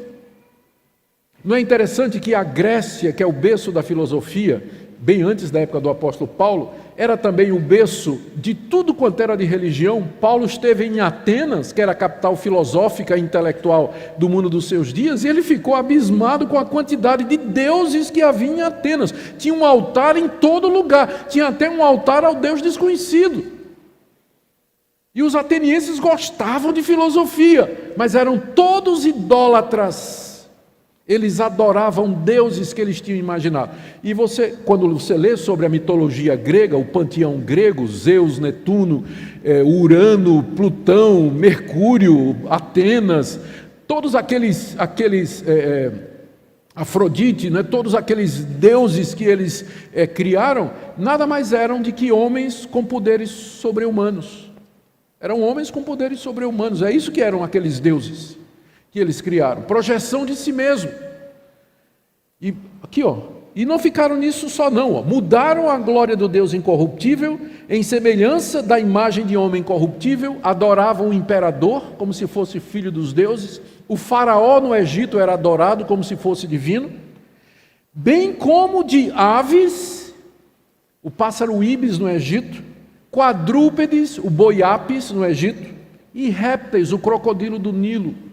Não é interessante que a Grécia, que é o berço da filosofia, bem antes da época do apóstolo Paulo, era também o berço de tudo quanto era de religião. Paulo esteve em Atenas, que era a capital filosófica e intelectual do mundo dos seus dias, e ele ficou abismado com a quantidade de deuses que havia em Atenas. Tinha um altar em todo lugar, tinha até um altar ao Deus desconhecido. E os atenienses gostavam de filosofia, mas eram todos idólatras. Eles adoravam deuses que eles tinham imaginado. E você, quando você lê sobre a mitologia grega, o panteão grego, Zeus, Netuno, Urano, Plutão, Mercúrio, Atenas, todos aqueles Afrodite, né, todos aqueles deuses que eles criaram, nada mais eram de que homens com poderes sobre-humanos. Eram homens com poderes sobre-humanos, é isso que eram aqueles deuses que eles criaram, projeção de si mesmo. E aqui, e não ficaram nisso só não, mudaram a glória do Deus incorruptível em semelhança da imagem de homem corruptível, adoravam o imperador como se fosse filho dos deuses, o faraó no Egito era adorado como se fosse divino, bem como de aves, o pássaro íbis no Egito, quadrúpedes, o boi ápis no Egito, e répteis, o crocodilo do Nilo.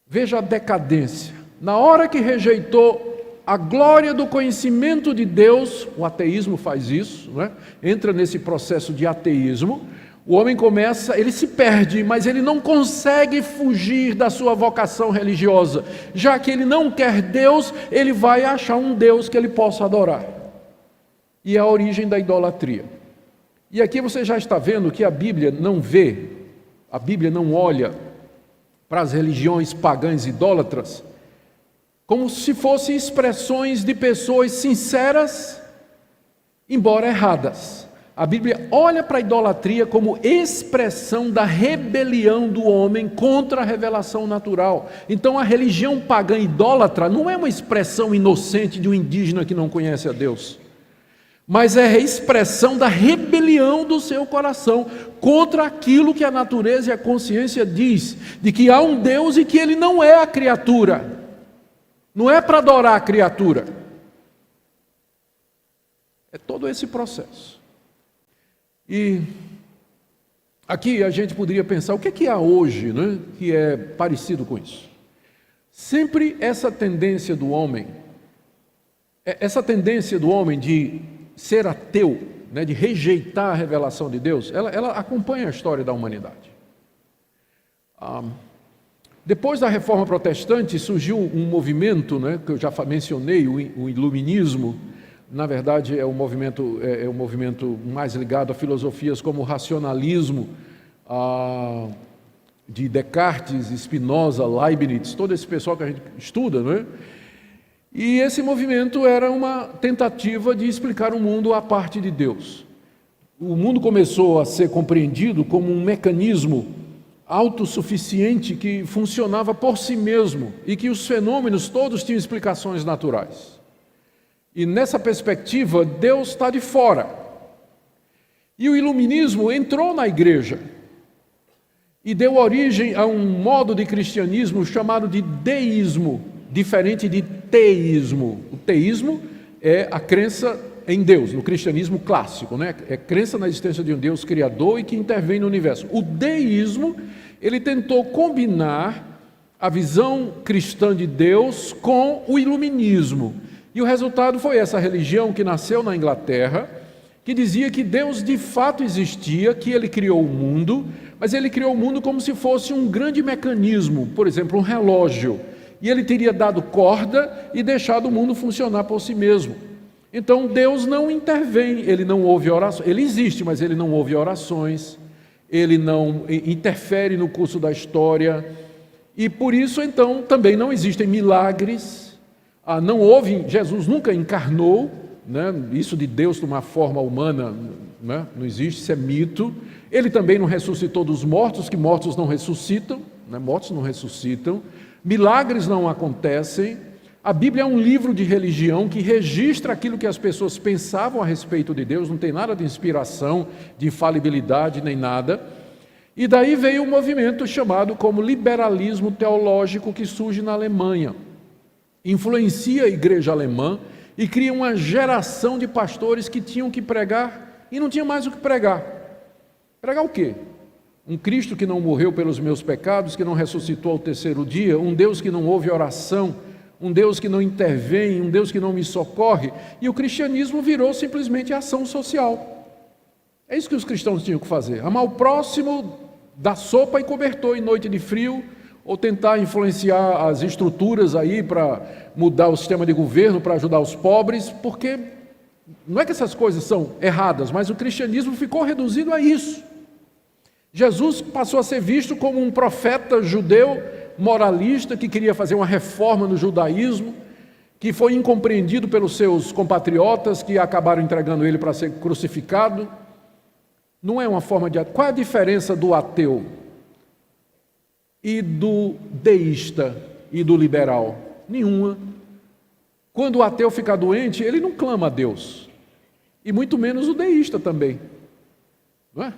Veja a decadência. Na hora que rejeitou a glória do conhecimento de Deus, o ateísmo faz isso, não é? Entra nesse processo de ateísmo, o homem começa, ele se perde, mas ele não consegue fugir da sua vocação religiosa. Já que ele não quer Deus, ele vai achar um Deus que ele possa adorar. E é a origem da idolatria. E aqui você já está vendo que a Bíblia não vê, a Bíblia não olha para as religiões pagãs idólatras, como se fossem expressões de pessoas sinceras, embora erradas. A Bíblia olha para a idolatria como expressão da rebelião do homem contra a revelação natural. Então a religião pagã idólatra não é uma expressão inocente de um indígena que não conhece a Deus, mas é a expressão da rebelião do seu coração contra aquilo que a natureza e a consciência diz, de que há um Deus e que ele não é a criatura, não é para adorar a criatura. É todo esse processo. E aqui a gente poderia pensar, o que é que há hoje, né, que é parecido com isso? Sempre essa tendência do homem de ser ateu, né, de rejeitar a revelação de Deus, ela acompanha a história da humanidade. Depois da Reforma Protestante surgiu um movimento, né, que eu já mencionei, o Iluminismo. Na verdade é um movimento mais ligado a filosofias como o racionalismo, de Descartes, Spinoza, Leibniz, todo esse pessoal que a gente estuda, não é? E esse movimento era uma tentativa de explicar o mundo à parte de Deus. O mundo começou a ser compreendido como um mecanismo autossuficiente que funcionava por si mesmo e que os fenômenos todos tinham explicações naturais. E nessa perspectiva, Deus está de fora. E o iluminismo entrou na igreja e deu origem a um modo de cristianismo chamado de deísmo, diferente de teísmo. O teísmo é a crença em Deus, no cristianismo clássico, né? É crença na existência de um Deus criador e que intervém no universo. O deísmo, ele tentou combinar a visão cristã de Deus com o iluminismo. E o resultado foi essa religião que nasceu na Inglaterra, que dizia que Deus de fato existia, que ele criou o mundo, mas ele criou o mundo como se fosse um grande mecanismo, por exemplo, um relógio. E ele teria dado corda e deixado o mundo funcionar por si mesmo. Então Deus não intervém, ele não ouve orações, ele existe, mas ele não ouve orações, ele não interfere no curso da história, e por isso então também não existem milagres, não houve, Jesus nunca encarnou, né? Isso de Deus tomar forma humana, né? Não existe, isso é mito. Ele também não ressuscitou dos mortos, que mortos não ressuscitam, né? Mortos não ressuscitam, milagres não acontecem. A Bíblia é um livro de religião que registra aquilo que as pessoas pensavam a respeito de Deus, não tem nada de inspiração, de infalibilidade, nem nada. E daí veio um movimento chamado como liberalismo teológico, que surge na Alemanha. Influencia a igreja alemã e cria uma geração de pastores que tinham que pregar e não tinha mais o que pregar. Pregar o quê? Um Cristo que não morreu pelos meus pecados, que não ressuscitou ao terceiro dia, um Deus que não ouve oração, um Deus que não intervém, um Deus que não me socorre. E o cristianismo virou simplesmente ação social. É isso que os cristãos tinham que fazer: amar o próximo, dar sopa e cobertor em noite de frio, ou tentar influenciar as estruturas aí para mudar o sistema de governo, para ajudar os pobres, porque não é que essas coisas são erradas, mas o cristianismo ficou reduzido a isso. Jesus passou a ser visto como um profeta judeu moralista que queria fazer uma reforma no judaísmo, que foi incompreendido pelos seus compatriotas, que acabaram entregando ele para ser crucificado. Não é uma forma de... Qual é a diferença do ateu e do deísta e do liberal? Nenhuma. Quando o ateu fica doente, ele não clama a Deus, e muito menos o deísta também, não é?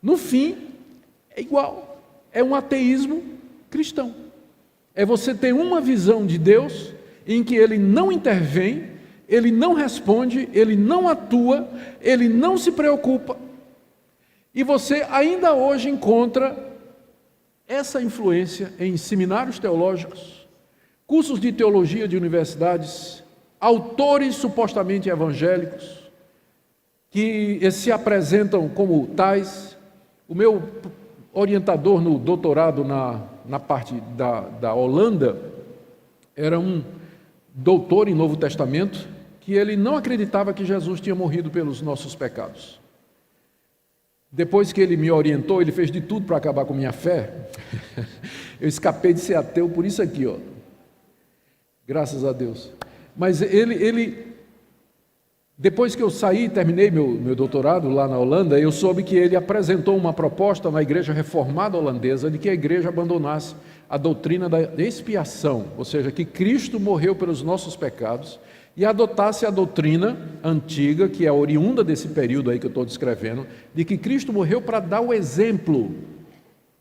No fim, é igual, é um ateísmo cristão. É você ter uma visão de Deus em que ele não intervém, ele não responde, ele não atua, ele não se preocupa. E você ainda hoje encontra essa influência em seminários teológicos, cursos de teologia de universidades, autores supostamente evangélicos, que se apresentam como tais. O meu orientador no doutorado na parte da Holanda era um doutor em Novo Testamento, que ele não acreditava que Jesus tinha morrido pelos nossos pecados. Depois que ele me orientou, ele fez de tudo para acabar com minha fé. Eu escapei de ser ateu por isso aqui, ó. Graças a Deus. Mas depois que eu saí e terminei meu doutorado lá na Holanda, eu soube que ele apresentou uma proposta na igreja reformada holandesa de que a igreja abandonasse a doutrina da expiação, ou seja, que Cristo morreu pelos nossos pecados, e adotasse a doutrina antiga, que é oriunda desse período aí que eu estou descrevendo, de que Cristo morreu para dar o exemplo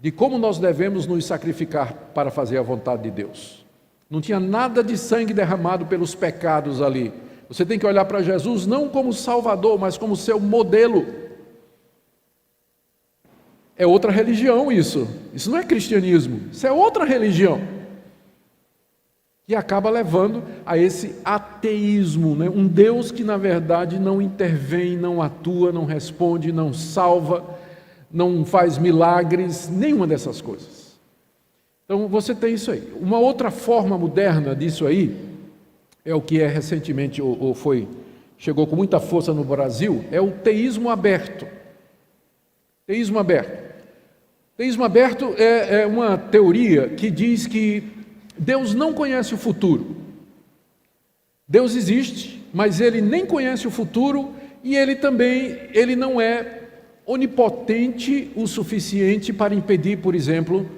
de como nós devemos nos sacrificar para fazer a vontade de Deus. Não tinha nada de sangue derramado pelos pecados ali. Você tem que olhar para Jesus não como Salvador, mas como seu modelo. É outra religião isso. Isso não é cristianismo, isso é outra religião. Que acaba levando a esse ateísmo, né? Um Deus que na verdade não intervém, não atua, não responde, não salva, não faz milagres, nenhuma dessas coisas. Então você tem isso aí. Uma outra forma moderna disso aí, é o que recentemente chegou com muita força no Brasil, é o teísmo aberto. Teísmo aberto. Teísmo aberto é uma teoria que diz que Deus não conhece o futuro. Deus existe, mas Ele nem conhece o futuro e Ele não é onipotente o suficiente para impedir, por exemplo,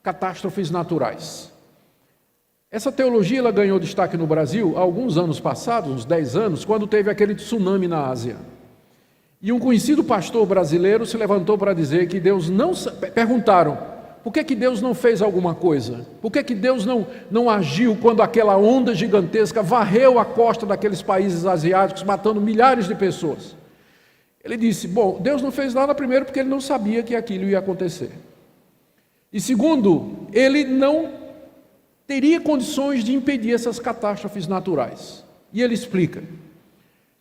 catástrofes naturais. Essa teologia ela ganhou destaque no Brasil há alguns anos passados, uns 10 anos, quando teve aquele tsunami na Ásia. E um conhecido pastor brasileiro se levantou para dizer que Deus não... Perguntaram, Por que Deus não fez alguma coisa? Por que Deus não agiu quando aquela onda gigantesca varreu a costa daqueles países asiáticos, matando milhares de pessoas? Ele disse, bom, Deus não fez nada primeiro porque ele não sabia que aquilo ia acontecer. E segundo, ele não teria condições de impedir essas catástrofes naturais. E ele explica,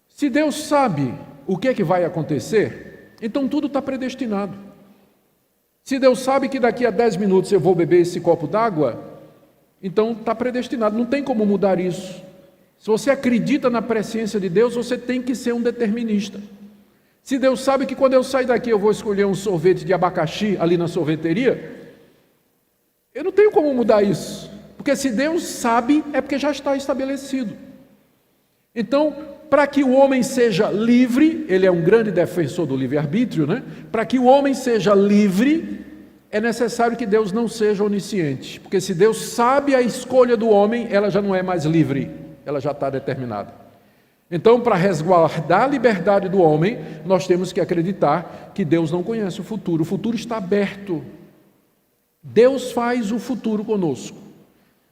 se Deus sabe o que é que vai acontecer, então tudo está predestinado. Se Deus sabe que daqui a 10 minutos eu vou beber esse copo d'água, então está predestinado, não tem como mudar isso. Se você acredita na presciência de Deus, você tem que ser um determinista. Se Deus sabe que quando eu sair daqui eu vou escolher um sorvete de abacaxi ali na sorveteria, eu não tenho como mudar isso. Porque se Deus sabe, é porque já está estabelecido. Então, para que o homem seja livre, ele é um grande defensor do livre-arbítrio, né? Para que o homem seja livre, é necessário que Deus não seja onisciente. Porque se Deus sabe a escolha do homem, ela já não é mais livre, ela já está determinada. Então, para resguardar a liberdade do homem, nós temos que acreditar que Deus não conhece o futuro está aberto. Deus faz o futuro conosco.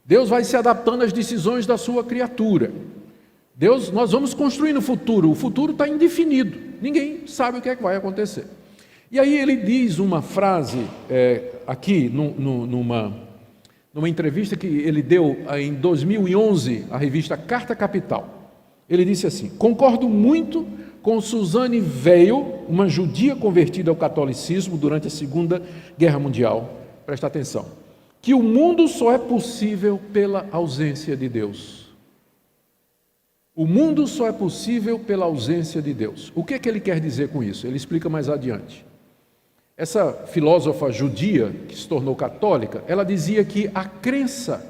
Deus vai se adaptando às decisões da sua criatura. Nós vamos construindo o futuro está indefinido, ninguém sabe o que é que vai acontecer. E aí ele diz uma frase, aqui, numa entrevista que ele deu em 2011, à revista Carta Capital. Ele disse assim, concordo muito com Suzanne Weil, uma judia convertida ao catolicismo durante a Segunda Guerra Mundial, presta atenção, que o mundo só é possível pela ausência de Deus. O mundo só é possível pela ausência de Deus. O que é que ele quer dizer com isso? Ele explica mais adiante. Essa filósofa judia, que se tornou católica, ela dizia que a crença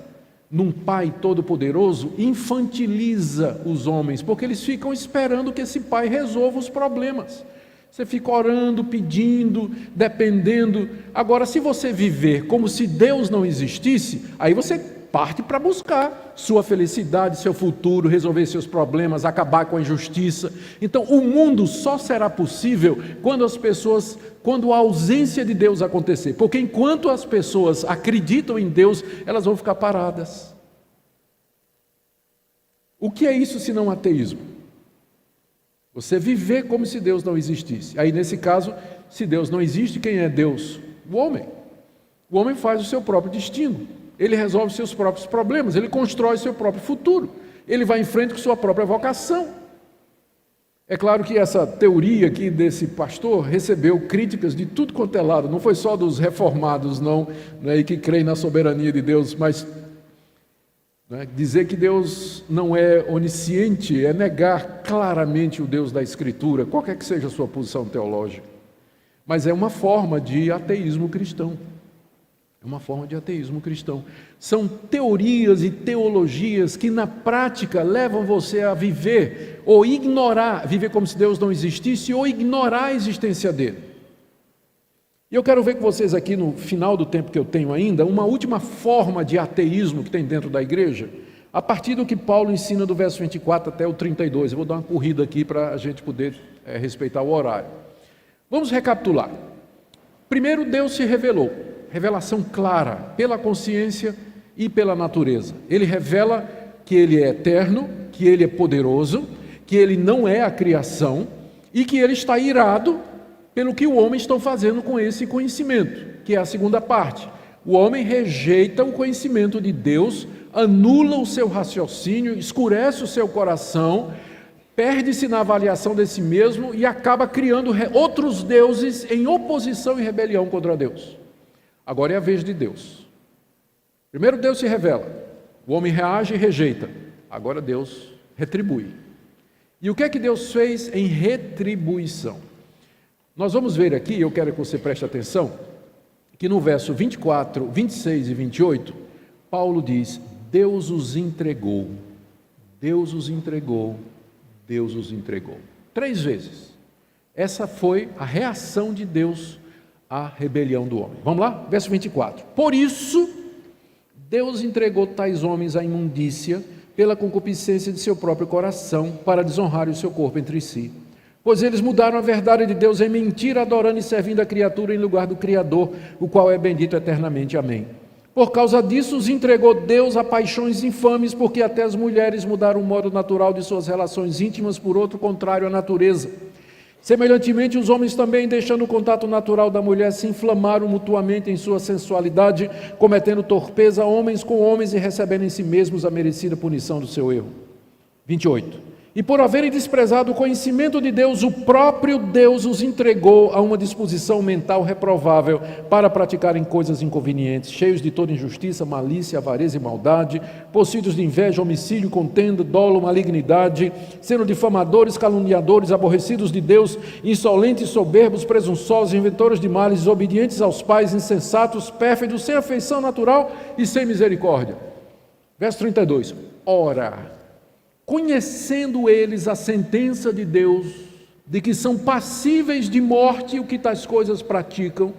num Pai Todo-Poderoso infantiliza os homens, porque eles ficam esperando que esse Pai resolva os problemas. Você fica orando, pedindo, dependendo. Agora, se você viver como se Deus não existisse, aí você parte para buscar sua felicidade, seu futuro, resolver seus problemas, acabar com a injustiça. Então, o mundo só será possível quando a ausência de Deus acontecer. Porque enquanto as pessoas acreditam em Deus, elas vão ficar paradas. O que é isso se não ateísmo? Você viver como se Deus não existisse. Aí, nesse caso, se Deus não existe, quem é Deus? O homem. O homem faz o seu próprio destino. Ele resolve seus próprios problemas, ele constrói seu próprio futuro, ele vai em frente com sua própria vocação. É claro que essa teoria aqui desse pastor recebeu críticas de tudo quanto é lado, não foi só dos reformados, não é, que creem na soberania de Deus, mas dizer que Deus não é onisciente é negar claramente o Deus da Escritura, qualquer que seja a sua posição teológica. Mas é uma forma de ateísmo cristão. É uma forma de ateísmo cristão. São teorias e teologias que na prática levam você a viver ou ignorar, viver como se Deus não existisse ou ignorar a existência dele. E eu quero ver com vocês aqui no final do tempo que eu tenho ainda, uma última forma de ateísmo que tem dentro da igreja, a partir do que Paulo ensina do verso 24 até o 32. Eu vou dar uma corrida aqui para a gente poder respeitar o horário. Vamos recapitular. Primeiro, Deus se revelou. Revelação clara, pela consciência e pela natureza. Ele revela que Ele é eterno, que Ele é poderoso, que Ele não é a criação e que Ele está irado pelo que o homem está fazendo com esse conhecimento, que é a segunda parte. O homem rejeita o conhecimento de Deus, anula o seu raciocínio, escurece o seu coração, perde-se na avaliação de si mesmo e acaba criando outros deuses em oposição e rebelião contra Deus. Agora é a vez de Deus. Primeiro Deus se revela, o homem reage e rejeita. Agora Deus retribui. E o que é que Deus fez em retribuição? Nós vamos ver aqui, eu quero que você preste atenção, que no verso 24, 26 e 28, Paulo diz, Deus os entregou, Deus os entregou, Deus os entregou. 3 vezes. Essa foi a reação de Deus à rebelião do homem. Vamos lá? Verso 24. Por isso, Deus entregou tais homens à imundícia pela concupiscência de seu próprio coração, para desonrar o seu corpo entre si. pois eles mudaram a verdade de Deus em mentira, adorando e servindo a criatura em lugar do Criador, o qual é bendito eternamente. Amém. Por causa disso, os entregou Deus a paixões infames, porque até as mulheres mudaram o modo natural de suas relações íntimas por outro contrário à natureza. Semelhantemente, os homens também, deixando o contato natural da mulher, se inflamaram mutuamente em sua sensualidade, cometendo torpeza homens com homens e recebendo em si mesmos a merecida punição do seu erro. 28. E por haverem desprezado o conhecimento de Deus, o próprio Deus os entregou a uma disposição mental reprovável para praticarem coisas inconvenientes, cheios de toda injustiça, malícia, avareza e maldade, possuídos de inveja, homicídio, contenda, dolo, malignidade, sendo difamadores, caluniadores, aborrecidos de Deus, insolentes, soberbos, presunçosos, inventores de males, desobedientes aos pais, insensatos, pérfidos, sem afeição natural e sem misericórdia. Verso 32. Ora, conhecendo eles a sentença de Deus, de que são passíveis de morte o que tais coisas praticam,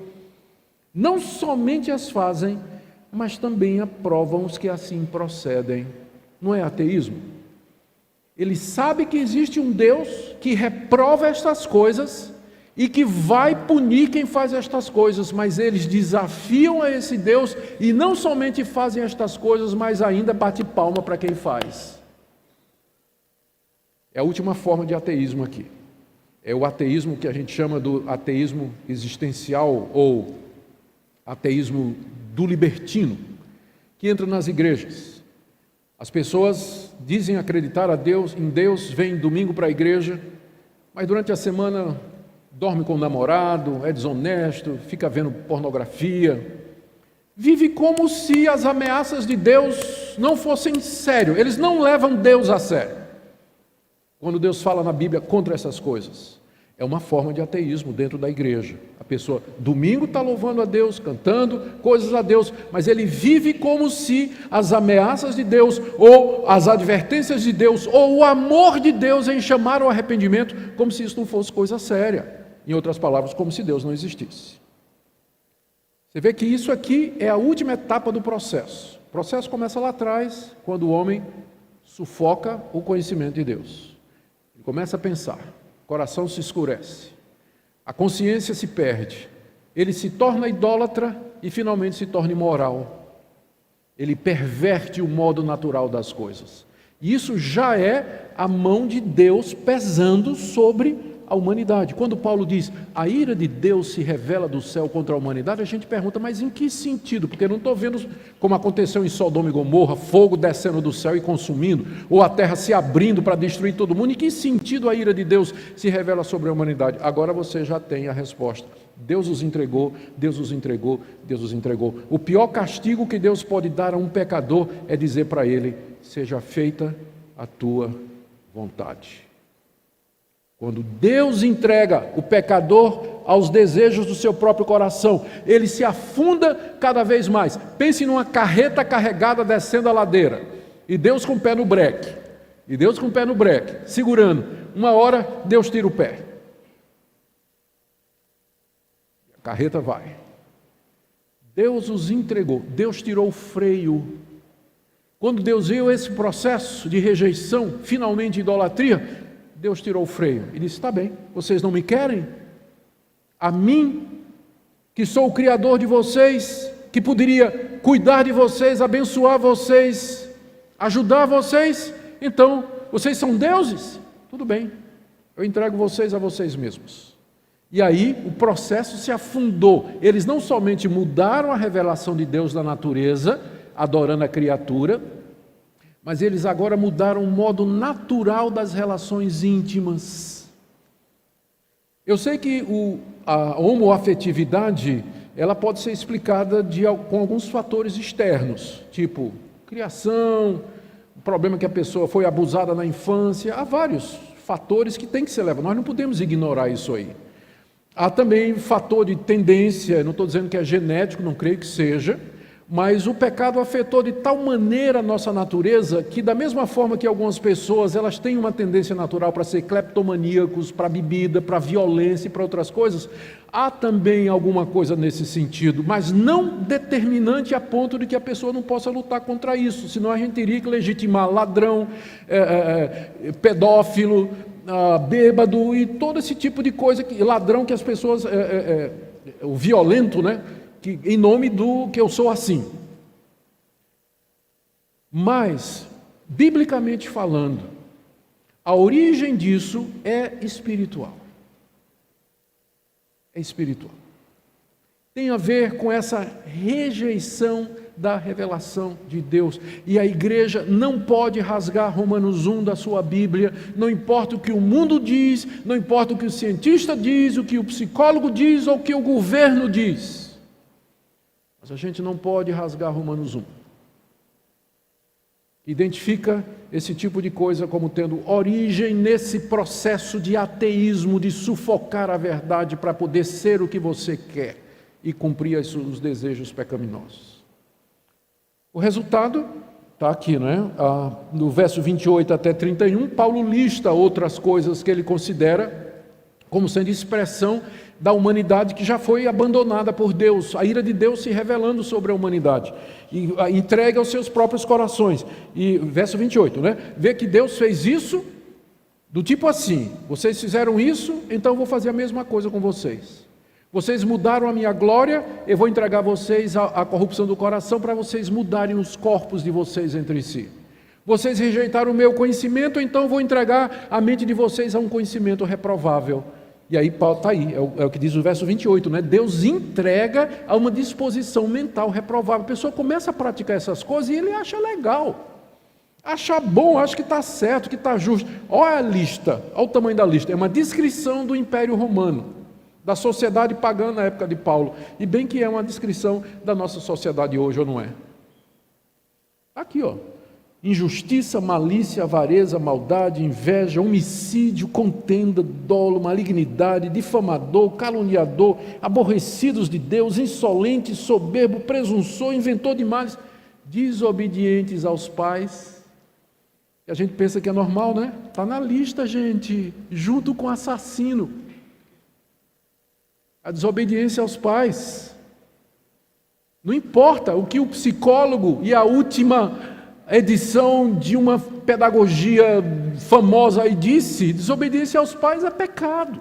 não somente as fazem, mas também aprovam os que assim procedem. Não é ateísmo? Ele sabe que existe um Deus que reprova estas coisas e que vai punir quem faz estas coisas, mas eles desafiam a esse Deus e não somente fazem estas coisas, mas ainda bate palma para quem faz. É a última forma de ateísmo aqui. É o ateísmo que a gente chama do ateísmo existencial ou ateísmo do libertino, que entra nas igrejas. As pessoas dizem acreditar em Deus, vêm domingo para a igreja, mas durante a semana dorme com o namorado, é desonesto, fica vendo pornografia, vive como se as ameaças de Deus não fossem sério. Eles não levam Deus a sério. Quando Deus fala na Bíblia contra essas coisas, é uma forma de ateísmo dentro da igreja. A pessoa, domingo, está louvando a Deus, cantando coisas a Deus, mas ele vive como se as ameaças de Deus, ou as advertências de Deus, ou o amor de Deus em chamar ao arrependimento, como se isso não fosse coisa séria. Em outras palavras, como se Deus não existisse. Você vê que isso aqui é a última etapa do processo. O processo começa lá atrás, quando o homem sufoca o conhecimento de Deus. Ele começa a pensar, o coração se escurece, a consciência se perde, ele se torna idólatra e finalmente se torna imoral. Ele perverte o modo natural das coisas. E isso já é a mão de Deus pesando sobre a humanidade. Quando Paulo diz, a ira de Deus se revela do céu contra a humanidade, a gente pergunta, mas em que sentido? Porque eu não estou vendo como aconteceu em Sodoma e Gomorra, fogo descendo do céu e consumindo, ou a terra se abrindo para destruir todo mundo. Em que sentido a ira de Deus se revela sobre a humanidade? Agora você já tem a resposta. Deus os entregou, Deus os entregou, Deus os entregou. O pior castigo que Deus pode dar a um pecador é dizer para ele, seja feita a tua vontade. Quando Deus entrega o pecador aos desejos do seu próprio coração, ele se afunda cada vez mais. Pense numa carreta carregada descendo a ladeira, e Deus com o pé no breque, segurando. Uma hora, Deus tira o pé. A carreta vai. Deus os entregou, Deus tirou o freio. Quando Deus viu esse processo de rejeição, finalmente idolatria, Deus tirou o freio e disse, está bem, vocês não me querem? A mim, que sou o Criador de vocês, que poderia cuidar de vocês, abençoar vocês, ajudar vocês, então, vocês são deuses? Tudo bem, eu entrego vocês a vocês mesmos. E aí, o processo se afundou. Eles não somente mudaram a revelação de Deus da natureza, adorando a criatura, mas eles agora mudaram o modo natural das relações íntimas. Eu sei que a homoafetividade, ela pode ser explicada com alguns fatores externos, tipo criação, o problema que a pessoa foi abusada na infância, há vários fatores que tem que ser levados, nós não podemos ignorar isso aí. Há também fator de tendência, não estou dizendo que é genético, não creio que seja, mas o pecado afetou de tal maneira a nossa natureza que, da mesma forma que algumas pessoas elas têm uma tendência natural para ser cleptomaníacos, para bebida, para violência e para outras coisas, há também alguma coisa nesse sentido, mas não determinante a ponto de que a pessoa não possa lutar contra isso, senão a gente teria que legitimar ladrão, pedófilo, bêbado e todo esse tipo de coisa, ladrão que as pessoas, o violento, né? Que, em nome do que eu sou assim. Mas, biblicamente falando, a origem disso é espiritual. É espiritual. Tem a ver com essa rejeição da revelação de Deus. E a igreja não pode rasgar Romanos 1 da sua Bíblia, não importa o que o mundo diz, não importa o que o cientista diz, o que o psicólogo diz ou o que o governo diz. Mas a gente não pode rasgar Romanos 1. Identifica esse tipo de coisa como tendo origem nesse processo de ateísmo, de sufocar a verdade para poder ser o que você quer e cumprir os desejos pecaminosos. O resultado está aqui, né? No verso 28 até 31, Paulo lista outras coisas que ele considera como sendo expressão da humanidade que já foi abandonada por Deus, a ira de Deus se revelando sobre a humanidade, e entregue aos seus próprios corações. E verso 28, né? Vê que Deus fez isso do tipo assim: vocês fizeram isso, então eu vou fazer a mesma coisa com vocês. Vocês mudaram a minha glória, eu vou entregar vocês à corrupção do coração para vocês mudarem os corpos de vocês entre si. Vocês rejeitaram o meu conhecimento, então eu vou entregar a mente de vocês a um conhecimento reprovável. E aí Paulo está aí, é o que diz o verso 28, né? Deus entrega a uma disposição mental reprovável. A pessoa começa a praticar essas coisas e ele acha legal, acha bom, acha que está certo, que está justo. Olha a lista, olha o tamanho da lista. É uma descrição do Império Romano, da sociedade pagã na época de Paulo. E bem que é uma descrição da nossa sociedade hoje, ou não é? Aqui, ó. Injustiça, malícia, avareza, maldade, inveja, homicídio, contenda, dolo, malignidade, difamador, caluniador, aborrecidos de Deus, insolente, soberbo, presunçoso, inventor de males, desobedientes aos pais. E a gente pensa que é normal, né? Está na lista, gente, junto com assassino. A desobediência aos pais. Não importa o que o psicólogo e a última edição de uma pedagogia famosa aí disse: desobediência aos pais é pecado.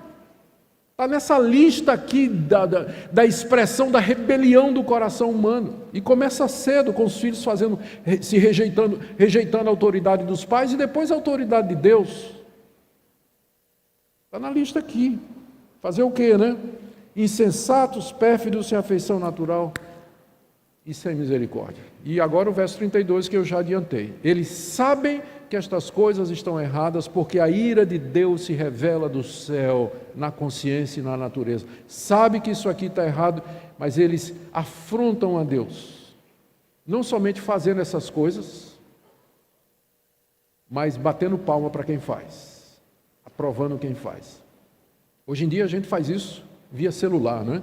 Está nessa lista aqui da expressão da rebelião do coração humano. E começa cedo com os filhos rejeitando a autoridade dos pais e depois a autoridade de Deus. Está na lista aqui. Fazer o quê, né? Insensatos, pérfidos, sem afeição natural e sem misericórdia. E agora o verso 32 que eu já adiantei. Eles sabem que estas coisas estão erradas porque a ira de Deus se revela do céu na consciência e na natureza. Sabe que isso aqui está errado, mas eles afrontam a Deus. Não somente fazendo essas coisas, mas batendo palma para quem faz, aprovando quem faz. Hoje em dia a gente faz isso via celular, não é?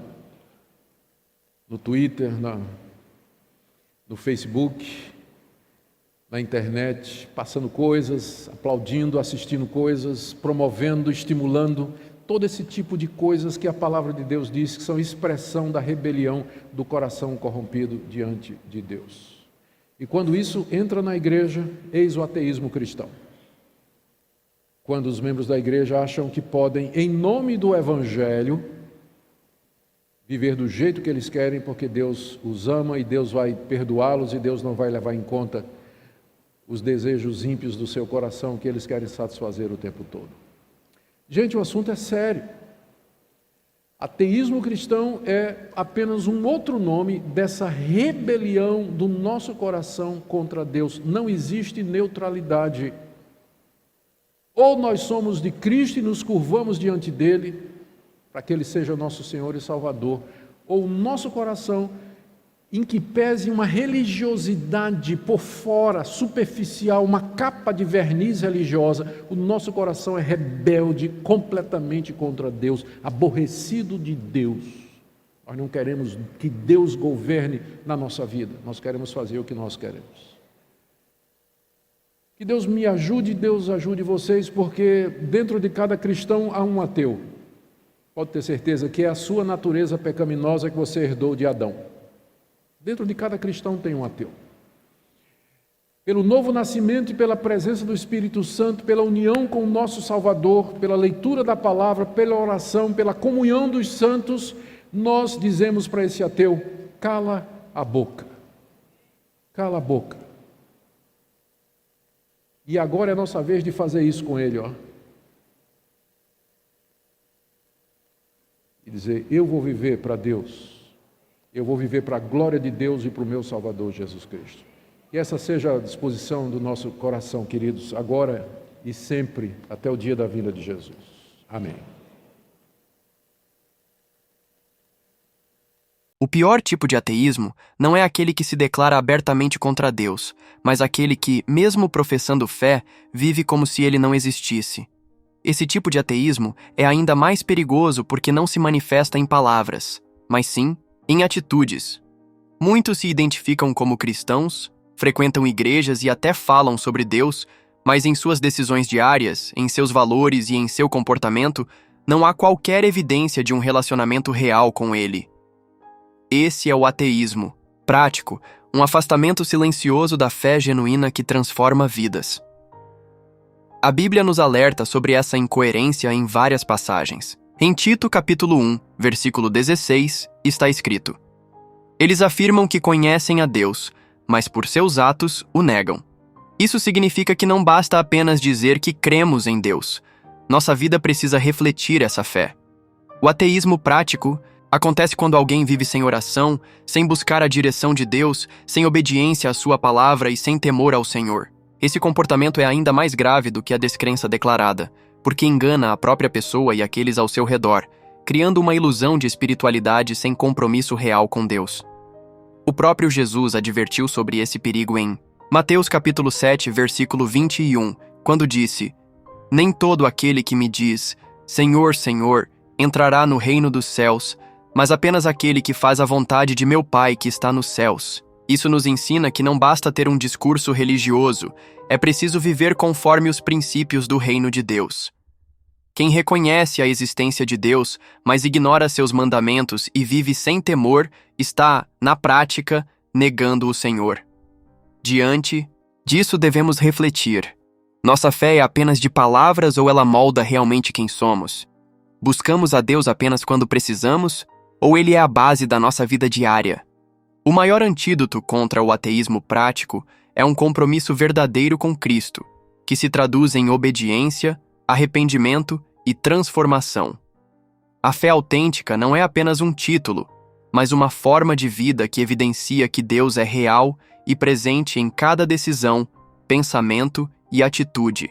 No Twitter, no Facebook, na internet, passando coisas, aplaudindo, assistindo coisas, promovendo, estimulando, todo esse tipo de coisas que a palavra de Deus diz que são expressão da rebelião do coração corrompido diante de Deus. E quando isso entra na igreja, eis o ateísmo cristão. Quando os membros da igreja acham que podem, em nome do Evangelho, viver do jeito que eles querem, porque Deus os ama e Deus vai perdoá-los e Deus não vai levar em conta os desejos ímpios do seu coração que eles querem satisfazer o tempo todo. Gente, o assunto é sério. Ateísmo cristão é apenas um outro nome dessa rebelião do nosso coração contra Deus. Não existe neutralidade. Ou nós somos de Cristo e nos curvamos diante dele, para que Ele seja o nosso Senhor e Salvador, ou o nosso coração, em que pese uma religiosidade por fora, superficial, uma capa de verniz religiosa, o nosso coração é rebelde completamente contra Deus, aborrecido de Deus. Nós não queremos que Deus governe na nossa vida, nós queremos fazer o que nós queremos. Que Deus me ajude, Deus ajude vocês, porque dentro de cada cristão há um ateu. Pode ter certeza que é a sua natureza pecaminosa que você herdou de Adão. Dentro de cada cristão tem um ateu. pelo novo nascimento e pela presença do Espírito Santo, pela união com o nosso Salvador, pela leitura da palavra, pela oração, pela comunhão dos santos, nós dizemos para esse ateu: cala a boca. Cala a boca. E agora é a nossa vez de fazer isso com ele, ó. E dizer: eu vou viver para Deus. Eu vou viver para a glória de Deus e para o meu Salvador Jesus Cristo. Que essa seja a disposição do nosso coração, queridos, agora e sempre, até o dia da vinda de Jesus. Amém. O pior tipo de ateísmo não é aquele que se declara abertamente contra Deus, mas aquele que, mesmo professando fé, vive como se ele não existisse. Esse tipo de ateísmo é ainda mais perigoso porque não se manifesta em palavras, mas sim em atitudes. Muitos se identificam como cristãos, frequentam igrejas e até falam sobre Deus, mas em suas decisões diárias, em seus valores e em seu comportamento, não há qualquer evidência de um relacionamento real com Ele. Esse é o ateísmo, prático, um afastamento silencioso da fé genuína que transforma vidas. A Bíblia nos alerta sobre essa incoerência em várias passagens. Em Tito, capítulo 1, versículo 16, está escrito: eles afirmam que conhecem a Deus, mas por seus atos o negam. Isso significa que não basta apenas dizer que cremos em Deus. Nossa vida precisa refletir essa fé. O ateísmo prático acontece quando alguém vive sem oração, sem buscar a direção de Deus, sem obediência à sua palavra e sem temor ao Senhor. Esse comportamento é ainda mais grave do que a descrença declarada, porque engana a própria pessoa e aqueles ao seu redor, criando uma ilusão de espiritualidade sem compromisso real com Deus. O próprio Jesus advertiu sobre esse perigo em Mateus capítulo 7, versículo 21, quando disse: nem todo aquele que me diz, Senhor, Senhor, entrará no reino dos céus, mas apenas aquele que faz a vontade de meu Pai que está nos céus. Isso nos ensina que não basta ter um discurso religioso, é preciso viver conforme os princípios do reino de Deus. Quem reconhece a existência de Deus, mas ignora seus mandamentos e vive sem temor, está, na prática, negando o Senhor. Diante disso devemos refletir. Nossa fé é apenas de palavras ou ela molda realmente quem somos? Buscamos a Deus apenas quando precisamos? Ou Ele é a base da nossa vida diária? O maior antídoto contra o ateísmo prático é um compromisso verdadeiro com Cristo, que se traduz em obediência, arrependimento e transformação. A fé autêntica não é apenas um título, mas uma forma de vida que evidencia que Deus é real e presente em cada decisão, pensamento e atitude.